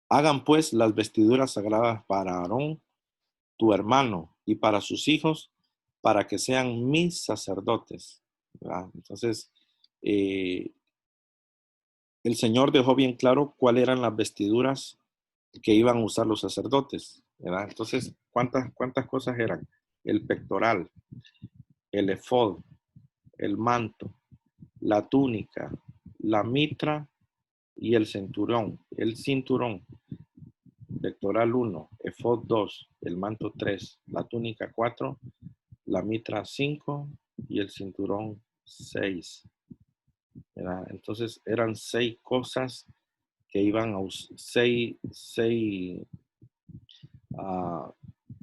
Hagan pues las vestiduras sagradas para Aarón, tu hermano, y para sus hijos, para que sean mis sacerdotes. ¿Verdad? Entonces, el Señor dejó bien claro cuáles eran las vestiduras que iban a usar los sacerdotes, ¿verdad? Entonces, ¿cuántas cosas eran? El pectoral, el efod, el manto, la túnica, la mitra y el cinturón. El cinturón, pectoral 1, efod 2, el manto 3, la túnica 4, la mitra 5 y el cinturón 6. ¿Verdad? Entonces, eran 6 cosas que iban a ah,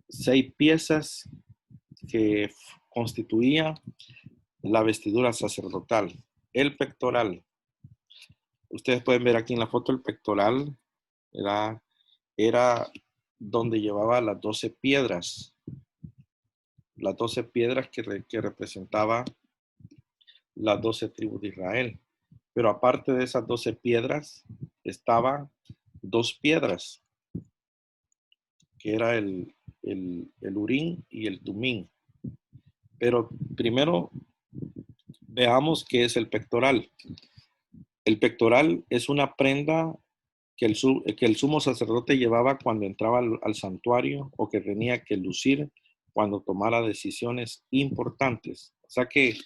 seis piezas que constituían la vestidura sacerdotal. El pectoral. Ustedes pueden ver aquí en la foto el pectoral era donde llevaba las 12 piedras. Las 12 piedras que representaba las 12 tribus de Israel. Pero aparte de esas 12 piedras, estaban dos piedras, que era el Urín y el Tumín. Pero primero veamos qué es el pectoral. El pectoral es una prenda que el sumo sacerdote llevaba cuando entraba al santuario o que tenía que lucir cuando tomara decisiones importantes. O sea que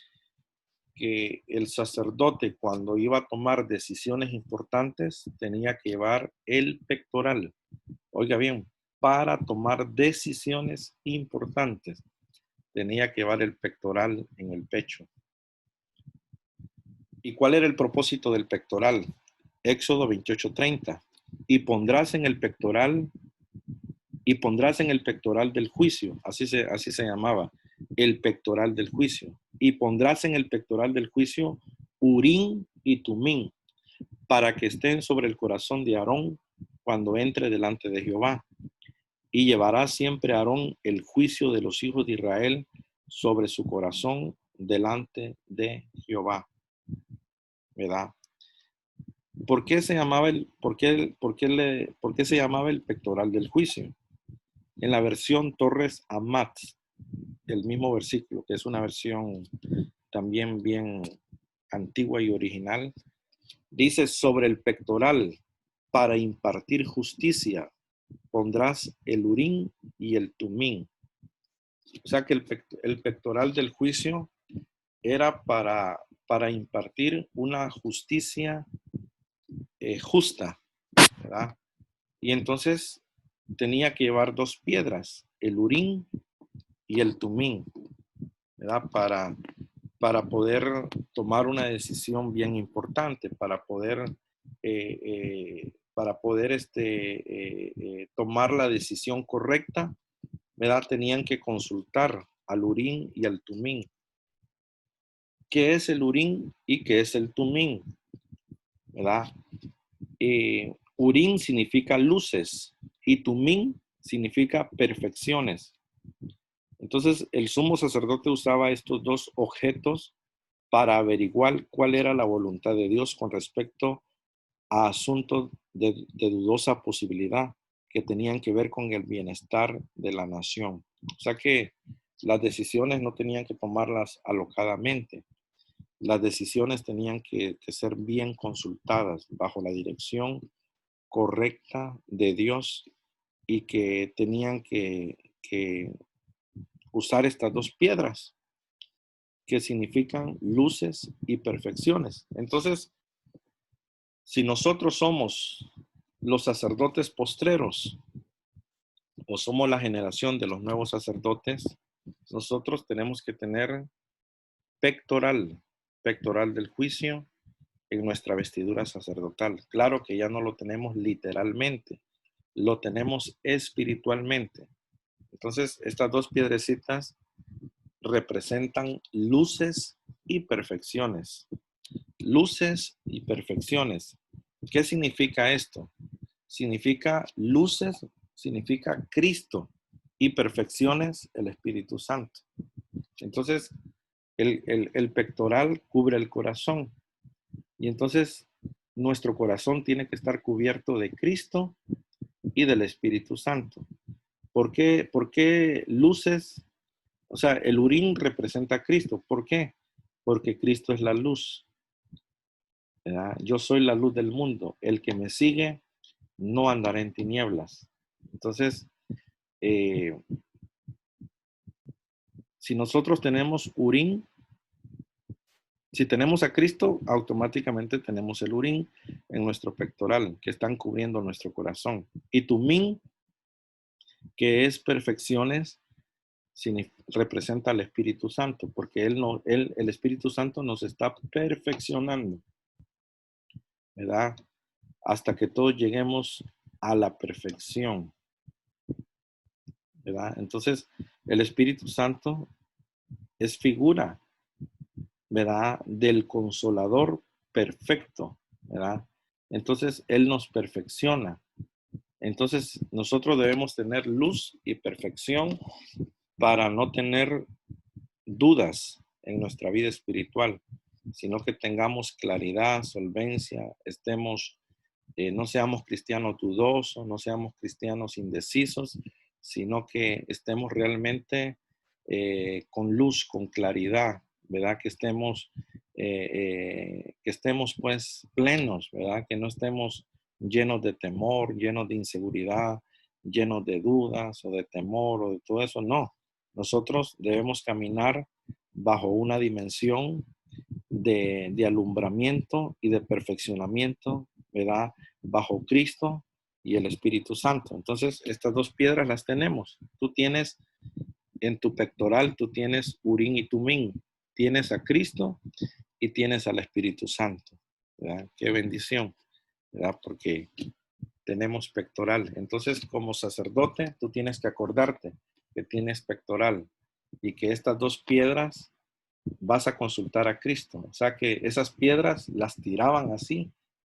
el sacerdote cuando iba a tomar decisiones importantes tenía que llevar el pectoral. Oiga bien, para tomar decisiones importantes tenía que llevar el pectoral en el pecho. ¿Y cuál era el propósito del pectoral? Éxodo 28:30. Y pondrás en el pectoral del juicio, así se llamaba, el pectoral del juicio. Y pondrás en el pectoral del juicio Urín y Tumín, para que estén sobre el corazón de Aarón cuando entre delante de Jehová. Y llevará siempre a Aarón el juicio de los hijos de Israel sobre su corazón delante de Jehová. ¿Verdad? ¿Por qué se llamaba el pectoral del juicio? En la versión Torres Amat, el mismo versículo, que es una versión también bien antigua y original, dice: sobre el pectoral, para impartir justicia, pondrás el Urín y el Tumín. O sea que el pectoral del juicio era para impartir una justicia justa, ¿verdad? Y entonces tenía que llevar dos piedras, el Urín y el Tumín, ¿verdad? Para poder tomar una decisión bien importante, para poder tomar la decisión correcta, ¿verdad? Tenían que consultar al Urín y al Tumín. ¿Qué es el Urín y qué es el Tumín? ¿Verdad? Urín significa luces y Tumín significa perfecciones. Entonces, el sumo sacerdote usaba estos dos objetos para averiguar cuál era la voluntad de Dios con respecto a asuntos de dudosa posibilidad que tenían que ver con el bienestar de la nación. O sea que las decisiones no tenían que tomarlas alocadamente. Las decisiones tenían que ser bien consultadas bajo la dirección correcta de Dios y que tenían que usar estas dos piedras que significan luces y perfecciones. Entonces, si nosotros somos los sacerdotes postreros o somos la generación de los nuevos sacerdotes, nosotros tenemos que tener pectoral del juicio en nuestra vestidura sacerdotal. Claro que ya no lo tenemos literalmente, lo tenemos espiritualmente. Entonces, estas dos piedrecitas representan luces y perfecciones. Luces y perfecciones. ¿Qué significa esto? Significa luces, significa Cristo, y perfecciones, el Espíritu Santo. Entonces, el pectoral cubre el corazón. Y entonces, nuestro corazón tiene que estar cubierto de Cristo y del Espíritu Santo. ¿Por qué luces? O sea, el Urín representa a Cristo. ¿Por qué? Porque Cristo es la luz, ¿verdad? Yo soy la luz del mundo. El que me sigue no andará en tinieblas. Entonces, si nosotros tenemos Urín, si tenemos a Cristo, automáticamente tenemos el Urín en nuestro pectoral, que están cubriendo nuestro corazón. Y Tumín, que es perfecciones, representa al Espíritu Santo, porque el Espíritu Santo nos está perfeccionando, ¿verdad? hasta que todos lleguemos a la perfección, ¿verdad? Entonces, el Espíritu Santo es figura, ¿verdad? Del Consolador perfecto, ¿verdad? Entonces, Él nos perfecciona. Entonces, nosotros debemos tener luz y perfección para no tener dudas en nuestra vida espiritual, sino que tengamos claridad, solvencia, no seamos cristianos dudosos, no seamos cristianos indecisos, sino que estemos realmente con luz, con claridad, ¿verdad? Que estemos pues plenos, ¿verdad? Que no estemos llenos de temor, llenos de inseguridad, llenos de dudas o de temor o de todo eso. No, nosotros debemos caminar bajo una dimensión de alumbramiento y de perfeccionamiento, ¿verdad? Bajo Cristo y el Espíritu Santo. Entonces, estas dos piedras las tenemos. Tú tienes en tu pectoral, tú tienes Urín y Tumín. Tienes a Cristo y tienes al Espíritu Santo, ¿verdad? Qué bendición, ¿verdad? Porque tenemos pectoral. Entonces, como sacerdote, tú tienes que acordarte que tienes pectoral y que estas dos piedras vas a consultar a Cristo. O sea que esas piedras las tiraban así,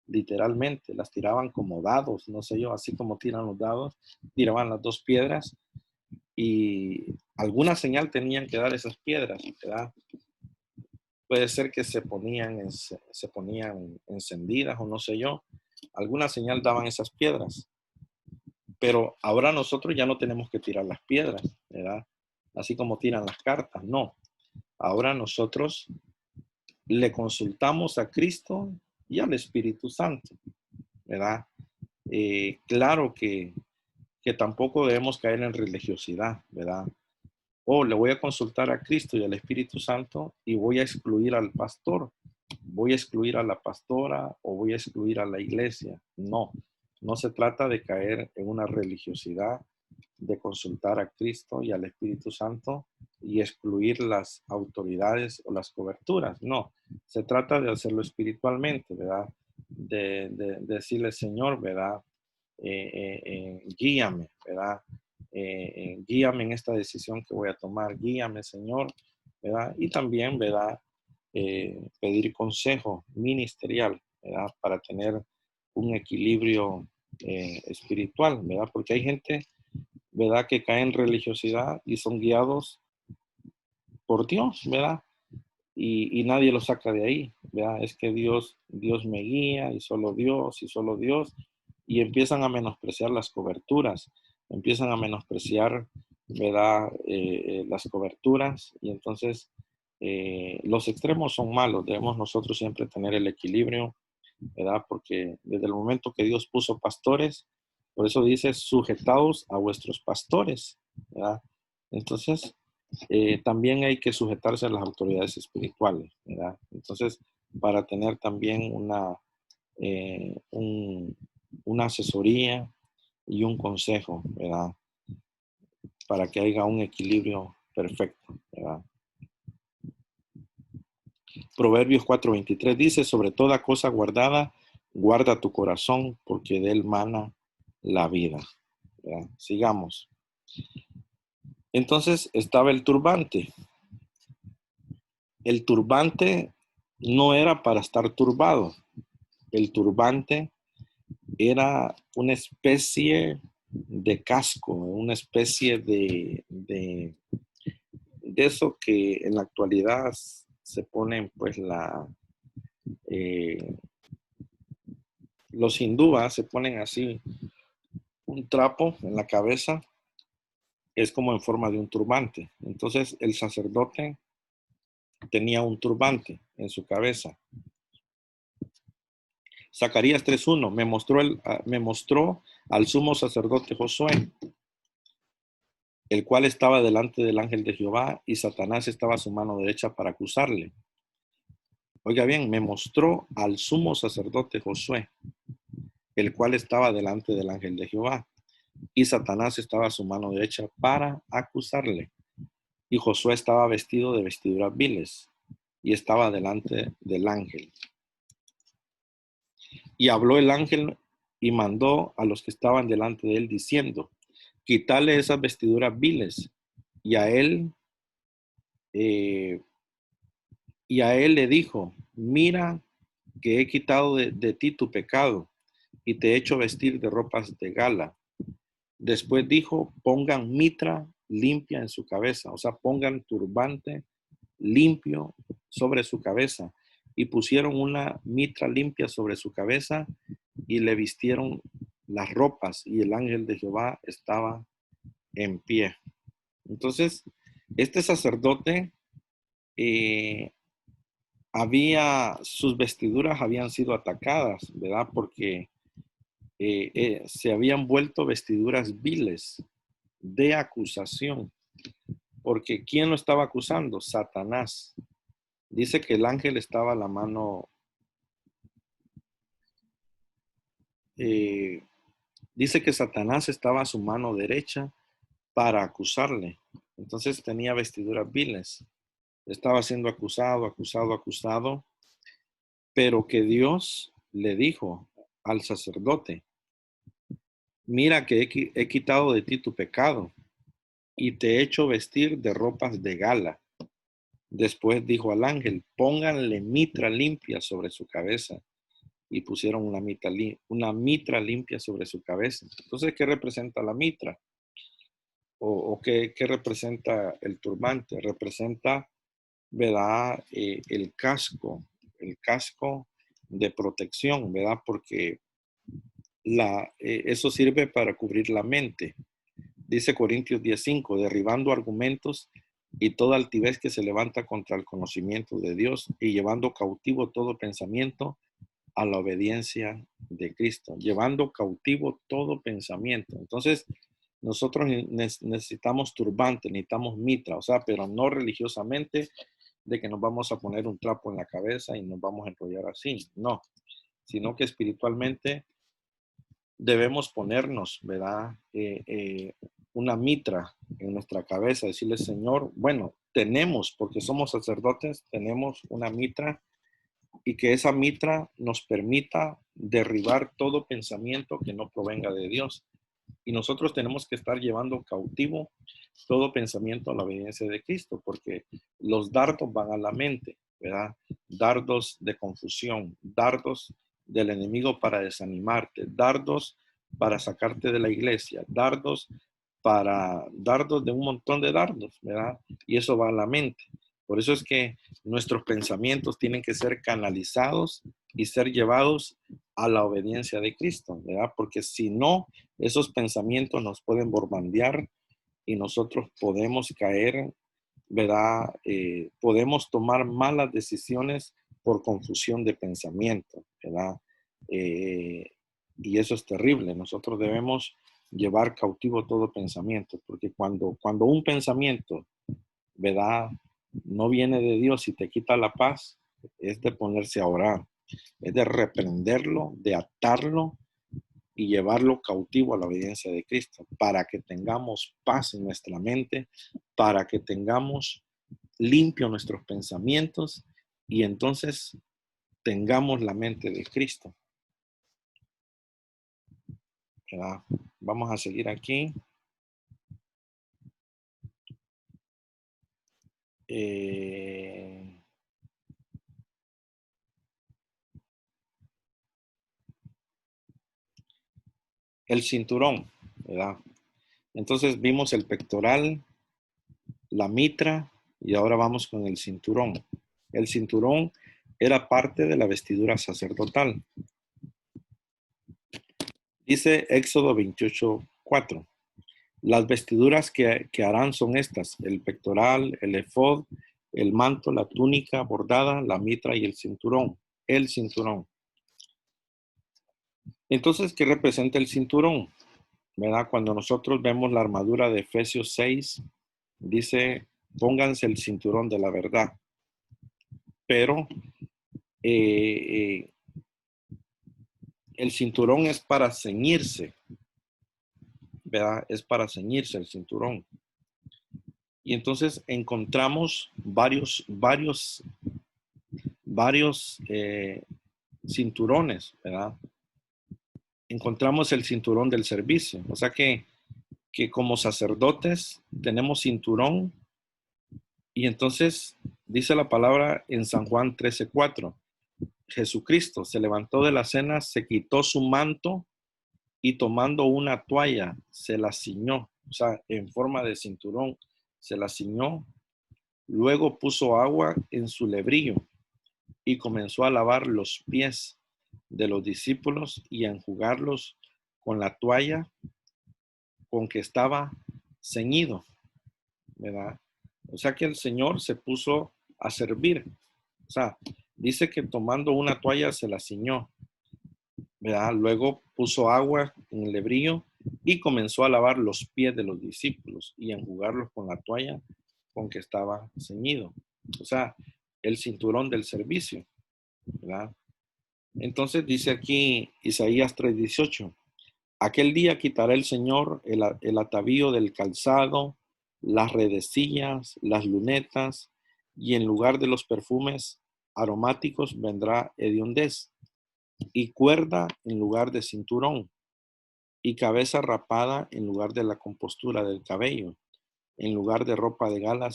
literalmente, las tiraban como dados, no sé yo, así como tiran los dados, tiraban las dos piedras y alguna señal tenían que dar esas piedras, ¿verdad? Puede ser que se ponían encendidas o no sé yo, alguna señal daban esas piedras, pero ahora nosotros ya no tenemos que tirar las piedras, ¿verdad? Así como tiran las cartas, no. Ahora nosotros le consultamos a Cristo y al Espíritu Santo, ¿verdad? Claro que tampoco debemos caer en religiosidad, ¿verdad? O le voy a consultar a Cristo y al Espíritu Santo y voy a excluir al pastor, voy a excluir a la pastora o voy a excluir a la iglesia. No, no se trata de caer en una religiosidad, de consultar a Cristo y al Espíritu Santo y excluir las autoridades o las coberturas. No, se trata de hacerlo espiritualmente, ¿verdad? De decirle, Señor, ¿verdad? Guíame, ¿verdad? Guíame en esta decisión que voy a tomar, guíame, Señor, ¿verdad? Y también, ¿verdad? Pedir consejo ministerial, ¿verdad? Para tener un equilibrio espiritual, ¿verdad? Porque hay gente, ¿verdad? Que caen en religiosidad y son guiados por Dios, ¿verdad? Y nadie lo saca de ahí, ¿verdad? Es que Dios me guía y solo Dios, y empiezan a menospreciar las coberturas, empiezan a menospreciar, ¿verdad? Las coberturas, y entonces los extremos son malos, debemos nosotros siempre tener el equilibrio, ¿verdad? Porque desde el momento que Dios puso pastores, por eso dice, sujetaos a vuestros pastores, ¿verdad? Entonces, también hay que sujetarse a las autoridades espirituales, ¿verdad? Entonces, para tener también una asesoría y un consejo, ¿verdad? Para que haya un equilibrio perfecto, ¿verdad? Proverbios 4:23 dice, sobre toda cosa guardada, guarda tu corazón, porque de él mana la vida, ¿verdad? Sigamos. Entonces estaba el turbante. El turbante no era para estar turbado. El turbante era una especie de casco, una especie de eso que en la actualidad se ponen pues eh, los hindúes se ponen así un trapo en la cabeza, es como en forma de un turbante. Entonces el sacerdote tenía un turbante en su cabeza. Zacarías 3:1 me mostró al sumo sacerdote Josué, el cual estaba delante del ángel de Jehová, y Satanás estaba a su mano derecha para acusarle. Oiga bien, me mostró al sumo sacerdote Josué, el cual estaba delante del ángel de Jehová, y Satanás estaba a su mano derecha para acusarle. Y Josué estaba vestido de vestiduras viles, y estaba delante del ángel. Y habló el ángel y mandó a los que estaban delante de él diciendo, quitale esas vestiduras viles. Y a él, eh, y a él le dijo, mira que he quitado de ti tu pecado y te he hecho vestir de ropas de gala. Después dijo, pongan mitra limpia en su cabeza, o sea, pongan turbante limpio sobre su cabeza. Y pusieron una mitra limpia sobre su cabeza y le vistieron las ropas y el ángel de Jehová estaba en pie. Entonces, este sacerdote eh, sus vestiduras habían sido atacadas, ¿verdad? Porque se habían vuelto vestiduras viles de acusación. Porque ¿quién lo estaba acusando? Satanás. Dice que el ángel estaba a la mano, eh, dice que Satanás estaba a su mano derecha para acusarle. Entonces tenía vestiduras viles. Estaba siendo acusado, pero que Dios le dijo al sacerdote, mira que he quitado de ti tu pecado y te he hecho vestir de ropas de gala. Después dijo al ángel, pónganle mitra limpia sobre su cabeza. Y pusieron una mitra limpia sobre su cabeza. Entonces, ¿qué representa la mitra? ¿O qué representa el turbante? Representa, ¿verdad? El casco de protección, ¿verdad? Porque eso sirve para cubrir la mente. Dice Corintios 10:5, derribando argumentos y toda altivez que se levanta contra el conocimiento de Dios y llevando cautivo todo pensamiento a la obediencia de Cristo, llevando cautivo todo pensamiento. Entonces, nosotros necesitamos turbante, necesitamos mitra, o sea, pero no religiosamente de que nos vamos a poner un trapo en la cabeza y nos vamos a enrollar así, no, sino que espiritualmente debemos ponernos, ¿verdad? Una mitra en nuestra cabeza, decirle, Señor, bueno, tenemos, porque somos sacerdotes, tenemos una mitra y que esa mitra nos permita derribar todo pensamiento que no provenga de Dios. Y nosotros tenemos que estar llevando cautivo todo pensamiento a la obediencia de Cristo, porque los dardos van a la mente, ¿verdad? Dardos de confusión, dardos del enemigo para desanimarte, dardos para sacarte de la iglesia, dardos de un montón de dardos, ¿verdad? Y eso va a la mente. Por eso es que nuestros pensamientos tienen que ser canalizados y ser llevados a la obediencia de Cristo, ¿verdad? Porque si no, esos pensamientos nos pueden bombardear y nosotros podemos caer, ¿verdad? Podemos tomar malas decisiones por confusión de pensamiento, ¿verdad? Y eso es terrible. Nosotros debemos llevar cautivo todo pensamiento, porque cuando un pensamiento, ¿verdad? No viene de Dios y te quita la paz, es de ponerse a orar, es de reprenderlo, de atarlo y llevarlo cautivo a la obediencia de Cristo, para que tengamos paz en nuestra mente, para que tengamos limpio nuestros pensamientos y entonces tengamos la mente de Cristo, ¿verdad? Vamos a seguir aquí. El cinturón, ¿verdad? Entonces vimos el pectoral, la mitra y ahora vamos con el cinturón. El cinturón era parte de la vestidura sacerdotal. Dice Éxodo 28:4. Las vestiduras que harán son estas: el pectoral, el efod, el manto, la túnica bordada, la mitra y el cinturón. El cinturón. Entonces, ¿qué representa el cinturón? ¿Verdad? Cuando nosotros vemos la armadura de Efesios 6, dice, pónganse el cinturón de la verdad. Pero el cinturón es para ceñirse, ¿verdad? Es para ceñirse el cinturón. Y entonces encontramos varios cinturones, ¿verdad? encontramos el cinturón del servicio. O sea que como sacerdotes tenemos cinturón y entonces dice la palabra en San Juan 13:4. Jesucristo se levantó de la cena, se quitó su manto y tomando una toalla se la ciñó, o sea, en forma de cinturón, se la ciñó. Luego puso agua en su lebrillo y comenzó a lavar los pies de los discípulos y a enjugarlos con la toalla con que estaba ceñido, ¿verdad? O sea que el Señor se puso a servir. O sea, dice que tomando una toalla se la ciñó, ¿verdad? Luego puso agua en el lebrillo y comenzó a lavar los pies de los discípulos y a enjugarlos con la toalla con que estaba ceñido. O sea, el cinturón del servicio, ¿verdad? Entonces dice aquí Isaías 3:18, aquel día quitará el Señor el atavío del calzado, las redecillas, las lunetas, y en lugar de los perfumes aromáticos vendrá hediondez, y cuerda en lugar de cinturón, y cabeza rapada en lugar de la compostura del cabello, en lugar de ropa de gala,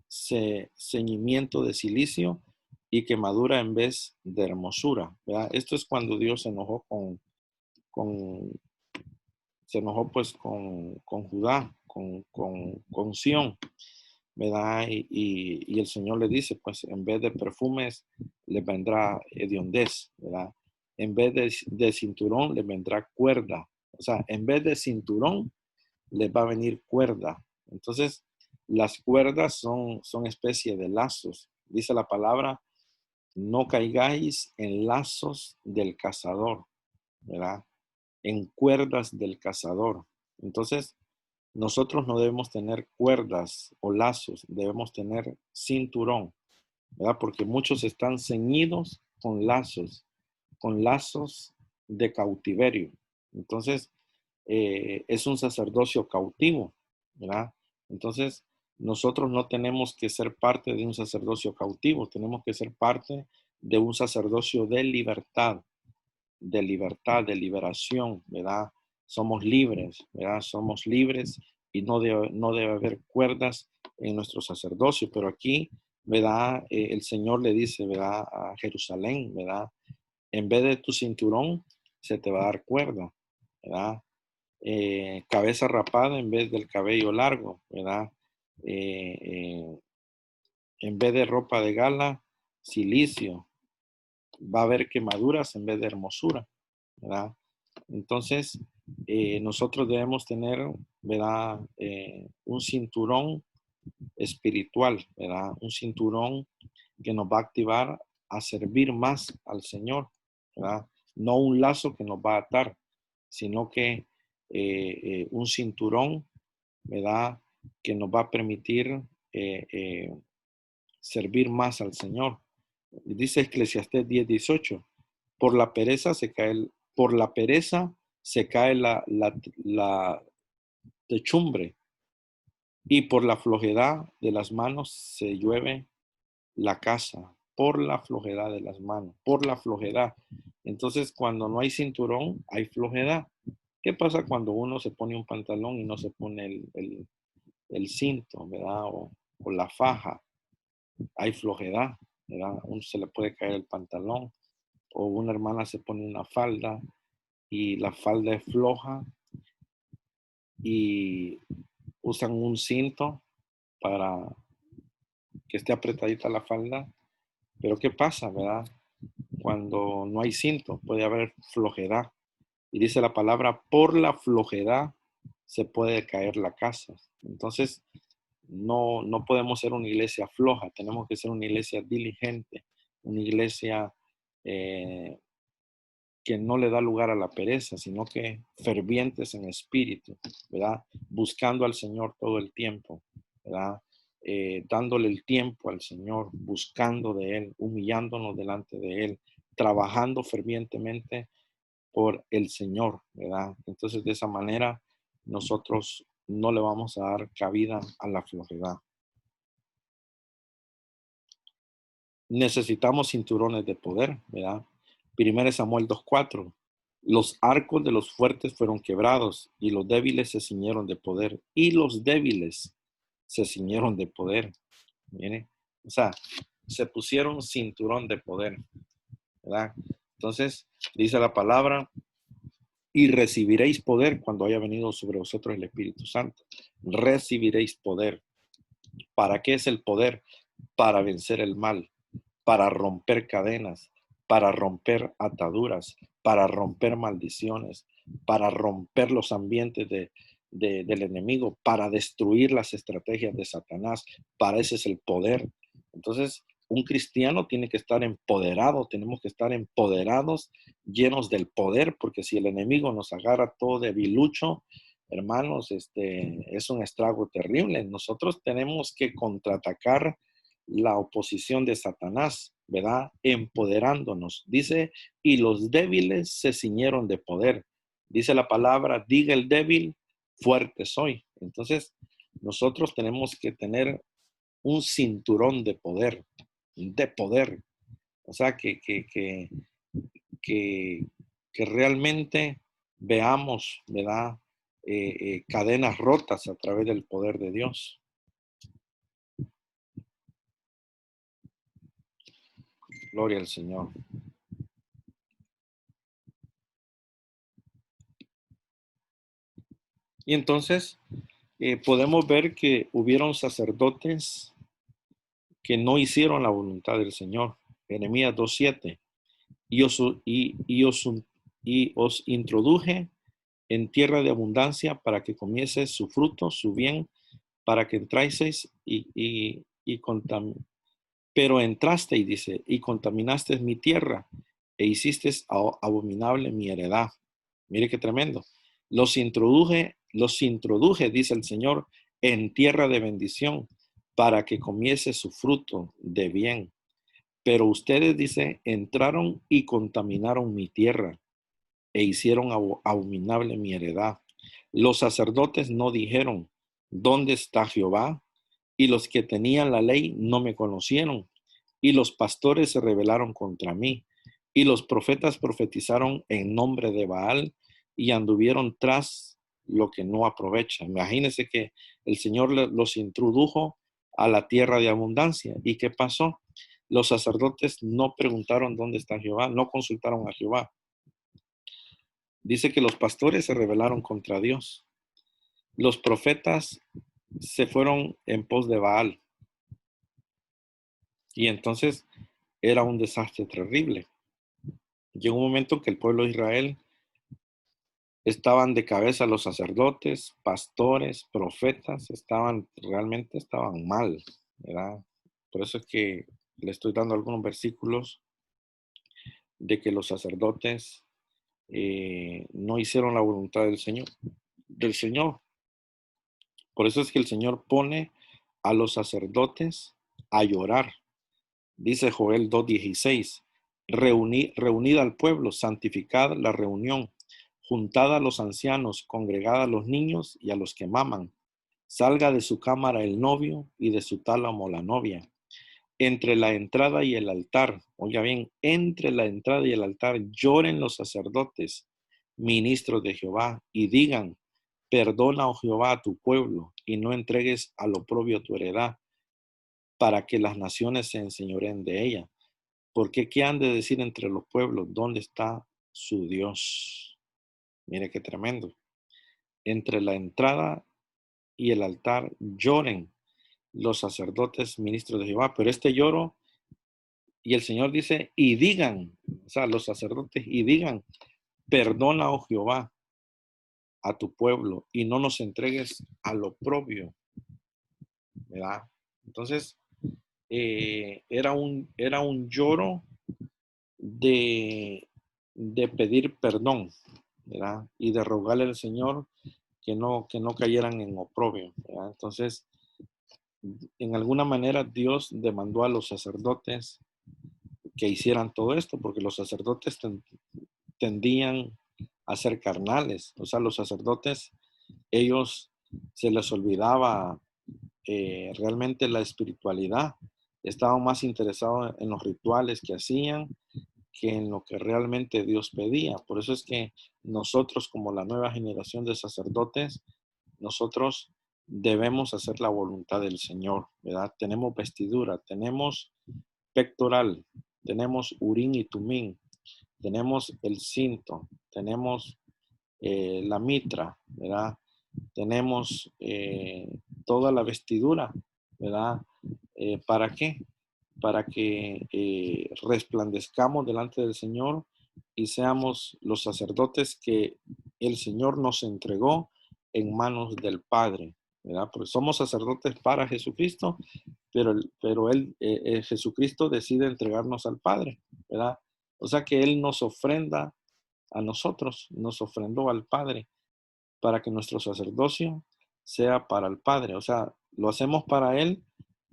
ceñimiento de silicio y quemadura en vez de hermosura, ¿verdad? Esto es cuando Dios se enojó con se enojó pues con Judá, con Sión, ¿verdad? Y el Señor le dice, pues en vez de perfumes le vendrá hediondez, ¿verdad? En vez de cinturón le vendrá cuerda. O sea, en vez de cinturón les va a venir cuerda. Entonces, las cuerdas son especie de lazos. Dice la palabra, no caigáis en lazos del cazador, ¿verdad? En cuerdas del cazador. Entonces, nosotros no debemos tener cuerdas o lazos, debemos tener cinturón, ¿verdad? Porque muchos están ceñidos con lazos de cautiverio. Entonces, es un sacerdocio cautivo, ¿verdad? Entonces, nosotros no tenemos que ser parte de un sacerdocio cautivo, tenemos que ser parte de un sacerdocio de libertad, de liberación, ¿verdad? Somos libres, ¿verdad? Somos libres y no debe haber cuerdas en nuestro sacerdocio, pero aquí, ¿verdad? El Señor le dice, ¿verdad? A Jerusalén, ¿verdad? En vez de tu cinturón, se te va a dar cuerda, ¿verdad? Cabeza rapada en vez del cabello largo, ¿verdad? Eh, eh, en vez de ropa de gala, silicio. Va a haber quemaduras en vez de hermosura, ¿verdad? Entonces, nosotros debemos tener, ¿verdad? Un cinturón espiritual, ¿verdad? Un cinturón que nos va a activar a servir más al Señor, ¿verdad? No un lazo que nos va a atar, sino que un cinturón, ¿verdad? Que nos va a permitir servir más al Señor. Dice Eclesiastés 10:18, por la pereza se cae la techumbre y por la flojedad de las manos se llueve la casa, por la flojedad de las manos, por la flojedad. Entonces, cuando no hay cinturón, hay flojedad. ¿Qué pasa cuando uno se pone un pantalón y no se pone el cinto, ¿verdad? O la faja. Hay flojedad, ¿verdad? Uno se le puede caer el pantalón o una hermana se pone una falda y la falda es floja y usan un cinto para que esté apretadita la falda. Pero ¿qué pasa, verdad? Cuando no hay cinto puede haber flojedad. Y dice la palabra, por la flojedad se puede caer la casa. Entonces, no podemos ser una iglesia floja, tenemos que ser una iglesia diligente, una iglesia que no le da lugar a la pereza, sino que fervientes en espíritu, ¿verdad? Buscando al Señor todo el tiempo, ¿verdad? Dándole el tiempo al Señor, buscando de Él, humillándonos delante de Él, trabajando fervientemente por el Señor, ¿verdad? Entonces, de esa manera, nosotros no le vamos a dar cabida a la flojedad. Necesitamos cinturones de poder, ¿verdad? 1 Samuel 2:4. Los arcos de los fuertes fueron quebrados y los débiles se ciñeron de poder. Y los débiles se ciñeron de poder. Mire, o sea, se pusieron cinturón de poder, ¿verdad? Entonces, dice la palabra, y recibiréis poder cuando haya venido sobre vosotros el Espíritu Santo. Recibiréis poder. ¿Para qué es el poder? Para vencer el mal, para romper cadenas, para romper ataduras, para romper maldiciones, para romper los ambientes del enemigo, para destruir las estrategias de Satanás. Para ese es el poder. Entonces, un cristiano tiene que estar empoderado, tenemos que estar empoderados, llenos del poder, porque si el enemigo nos agarra todo debilucho, hermanos, es un estrago terrible. Nosotros tenemos que contraatacar la oposición de Satanás, ¿verdad? Empoderándonos. Dice, y los débiles se ciñeron de poder. Dice la palabra, diga el débil, fuerte soy. Entonces, nosotros tenemos que tener un cinturón de poder, de poder. O sea, que, que realmente veamos, ¿verdad? Cadenas rotas a través del poder de Dios. Gloria al Señor. Y entonces podemos ver que hubieron sacerdotes que no hicieron la voluntad del Señor. Jeremías 2:7. Y os introduje en tierra de abundancia para que comiese su fruto, su bien, para que entraseis pero entraste y dice, y contaminaste mi tierra e hiciste abominable mi heredad. Mire qué tremendo. Los introduje, dice el Señor, en tierra de bendición para que comiese su fruto de bien. Pero ustedes, dice, entraron y contaminaron mi tierra e hicieron abominable mi heredad. Los sacerdotes no dijeron, ¿dónde está Jehová? Y los que tenían la ley no me conocieron. Y los pastores se rebelaron contra mí. Y los profetas profetizaron en nombre de Baal y anduvieron tras lo que no aprovecha. Imagínense que el Señor los introdujo a la tierra de abundancia. ¿Y qué pasó? Los sacerdotes no preguntaron dónde está Jehová, no consultaron a Jehová. Dice que los pastores se rebelaron contra Dios. Los profetas se fueron en pos de Baal. Y entonces era un desastre terrible. Llegó un momento que el pueblo de Israel estaban de cabeza los sacerdotes, pastores, profetas, realmente estaban mal, ¿verdad? Por eso es que le estoy dando algunos versículos de que los sacerdotes no hicieron la voluntad del Señor. Por eso es que el Señor pone a los sacerdotes a llorar. Dice Joel 2:16, reunid al pueblo, santificad la reunión, juntad a los ancianos, congregad a los niños y a los que maman. Salga de su cámara el novio y de su tálamo la novia. Entre la entrada y el altar, oiga bien, entre la entrada y el altar lloren los sacerdotes, ministros de Jehová, y digan, perdona, oh Jehová, a tu pueblo, y no entregues al oprobio tu heredad, para que las naciones se enseñoreen de ella. Porque ¿qué han de decir entre los pueblos? ¿Dónde está su Dios? Mire qué tremendo. Entre la entrada y el altar lloren los sacerdotes ministros de Jehová, pero este lloro, y el Señor dice, y digan, o sea, los sacerdotes, y digan, perdona, oh Jehová, a tu pueblo, y no nos entregues al oprobio, ¿verdad? Entonces, era un lloro de pedir perdón, ¿verdad? Y de rogarle al Señor que no cayeran en oprobio, ¿verdad? Entonces, en alguna manera Dios demandó a los sacerdotes que hicieran todo esto, porque los sacerdotes tendían a ser carnales. O sea, los sacerdotes, ellos se les olvidaba realmente la espiritualidad. Estaban más interesados en los rituales que hacían que en lo que realmente Dios pedía. Por eso es que nosotros, como la nueva generación de sacerdotes, nosotros debemos hacer la voluntad del Señor, ¿verdad? Tenemos vestidura, tenemos pectoral, tenemos urín y tumín, tenemos el cinto, tenemos la mitra, ¿verdad? Tenemos toda la vestidura, ¿verdad? ¿Para qué? Para que resplandezcamos delante del Señor y seamos los sacerdotes que el Señor nos entregó en manos del Padre, ¿verdad? Porque somos sacerdotes para Jesucristo, pero Jesucristo decide entregarnos al Padre, ¿verdad? O sea que Él nos ofrenda a nosotros, nos ofrendó al Padre para que nuestro sacerdocio sea para el Padre. O sea, lo hacemos para Él,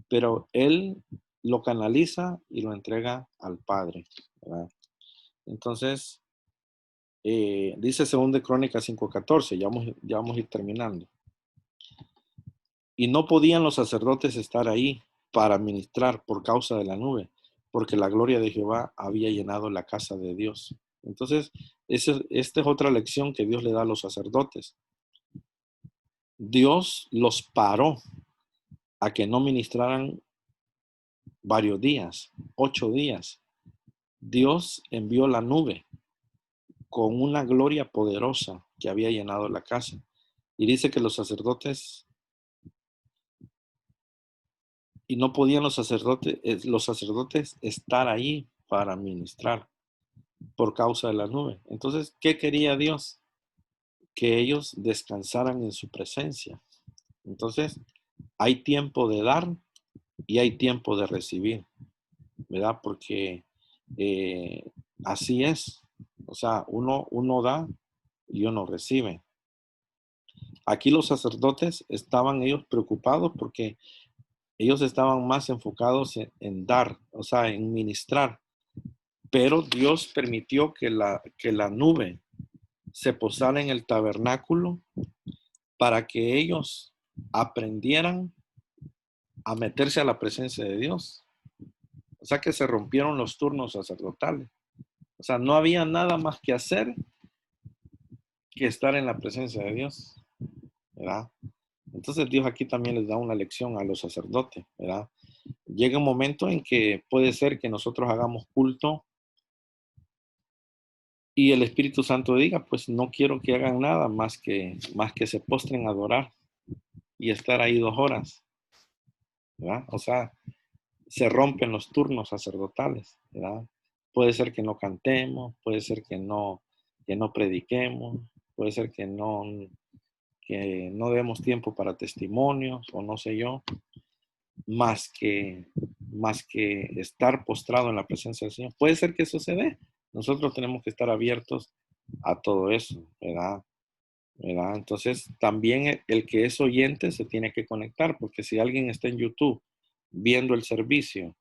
pero Él lo canaliza y lo entrega al Padre, ¿verdad? Entonces, dice 2 Crónicas 5:14, ya vamos a ir terminando. Y no podían los sacerdotes estar ahí para ministrar por causa de la nube, porque la gloria de Jehová había llenado la casa de Dios. Entonces, esta es otra lección que Dios le da a los sacerdotes. Dios los paró a que no ministraran varios días, 8 días. Dios envió la nube con una gloria poderosa que había llenado la casa. Y dice que y no podían los sacerdotes estar ahí para ministrar por causa de la nube. Entonces, ¿qué quería Dios? Que ellos descansaran en su presencia. Entonces, hay tiempo de dar y hay tiempo de recibir, ¿verdad? Porque así es. O sea, uno da y uno recibe. Aquí los sacerdotes estaban ellos preocupados porque ellos estaban más enfocados en dar, o sea, en ministrar. Pero Dios permitió que la nube se posara en el tabernáculo para que ellos aprendieran a meterse a la presencia de Dios. O sea que se rompieron los turnos sacerdotales. O sea, no había nada más que hacer que estar en la presencia de Dios, ¿verdad? Entonces Dios aquí también les da una lección a los sacerdotes, ¿verdad? Llega un momento en que puede ser que nosotros hagamos culto y el Espíritu Santo diga, pues no quiero que hagan nada más que se postren a adorar y estar ahí 2 horas, ¿verdad? O sea, se rompen los turnos sacerdotales, ¿verdad? Puede ser que no cantemos, puede ser que no prediquemos, puede ser que no demos tiempo para testimonios o no sé yo, más que, más que estar postrado en la presencia del Señor. Puede ser que eso se dé. Nosotros tenemos que estar abiertos a todo eso, ¿verdad? ¿Verdad? Entonces, también el que es oyente se tiene que conectar, porque si alguien está en YouTube viendo el servicio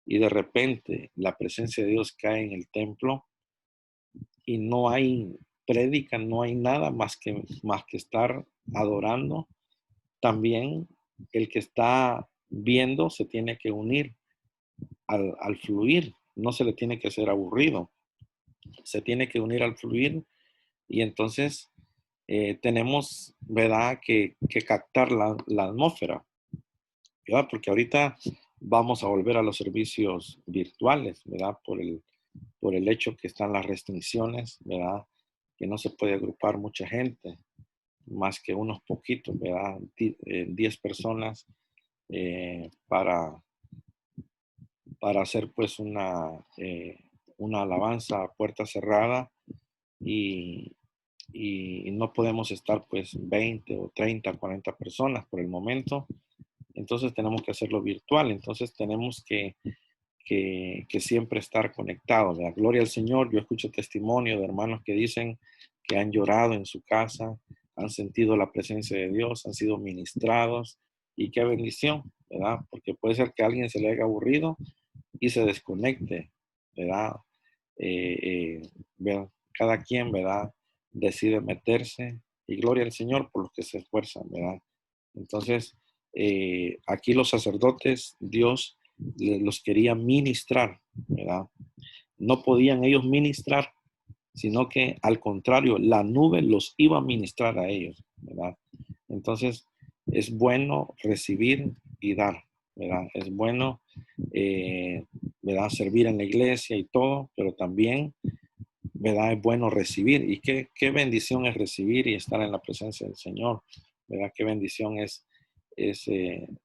y de repente la presencia de Dios cae en el templo y no hay prédica, no hay nada más que estar adorando, también el que está viendo se tiene que unir al fluir, no se le tiene que ser aburrido, se tiene que unir al fluir y entonces tenemos, ¿verdad?, que captar la atmósfera, ¿verdad? Porque ahorita vamos a volver a los servicios virtuales, ¿verdad? Por el hecho que están las restricciones, ¿verdad? Que no se puede agrupar mucha gente, más que unos poquitos, ¿verdad? 10 personas para hacer pues una alabanza a puerta cerrada y, y no podemos estar pues 20 o 30, 40 personas por el momento. Entonces tenemos que hacerlo virtual. Entonces tenemos que siempre estar conectados. La gloria al Señor. Yo escucho testimonio de hermanos que dicen que han llorado en su casa, han sentido la presencia de Dios, han sido ministrados y qué bendición, ¿verdad? Porque puede ser que a alguien se le haya aburrido y se desconecte, ¿verdad? Cada quien, ¿verdad? Decide meterse y gloria al Señor por los que se esfuerzan, ¿verdad? Entonces, aquí los sacerdotes, Dios los quería ministrar, ¿verdad? no podían ellos ministrar, sino que al contrario, la nube los iba a ministrar a ellos, ¿verdad? Entonces, es bueno recibir y dar, ¿verdad? Es bueno, ¿verdad? Servir en la iglesia y todo, pero también, ¿verdad? Es bueno recibir. Y qué bendición es recibir y estar en la presencia del Señor, ¿verdad? Qué bendición o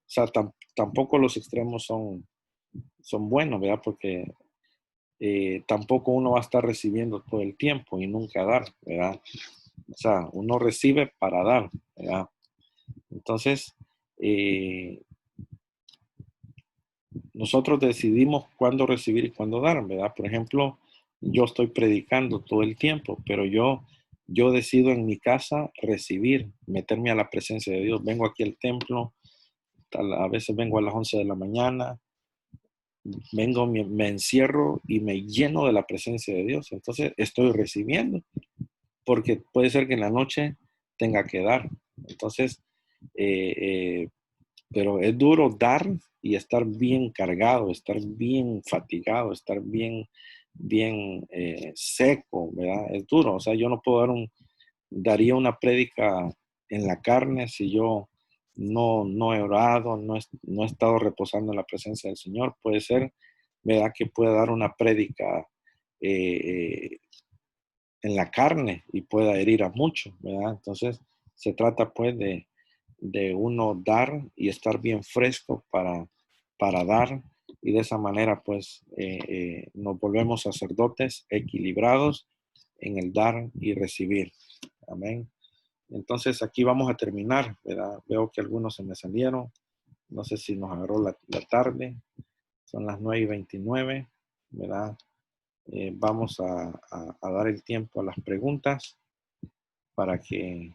sea, tampoco los extremos son buenos, ¿verdad? Porque tampoco uno va a estar recibiendo todo el tiempo y nunca dar, ¿verdad? O sea, uno recibe para dar, ¿verdad? Entonces, eh, nosotros decidimos cuándo recibir y cuándo dar, ¿verdad? Por ejemplo, yo estoy predicando todo el tiempo, pero yo decido en mi casa recibir, meterme a la presencia de Dios. Vengo aquí al templo, a veces vengo a las 11 de la mañana, vengo, me encierro y me lleno de la presencia de Dios. Entonces estoy recibiendo, porque puede ser que en la noche tenga que dar. Entonces, eh, eh, pero es duro dar y estar bien cargado, estar bien fatigado, estar bien seco, ¿verdad? Es duro. O sea, yo no puedo daría una prédica en la carne si yo no he orado, no he estado reposando en la presencia del Señor. Puede ser, ¿verdad? Que pueda dar una prédica eh, en la carne y pueda herir a muchos, ¿verdad? Entonces, se trata pues de uno dar y estar bien fresco para dar y de esa manera pues nos volvemos sacerdotes equilibrados en el dar y recibir. Amén. Entonces aquí vamos a terminar, ¿verdad? Veo que algunos se me salieron. No sé si nos agarró la tarde. Son las 9:29, ¿verdad? Vamos a dar el tiempo a las preguntas para que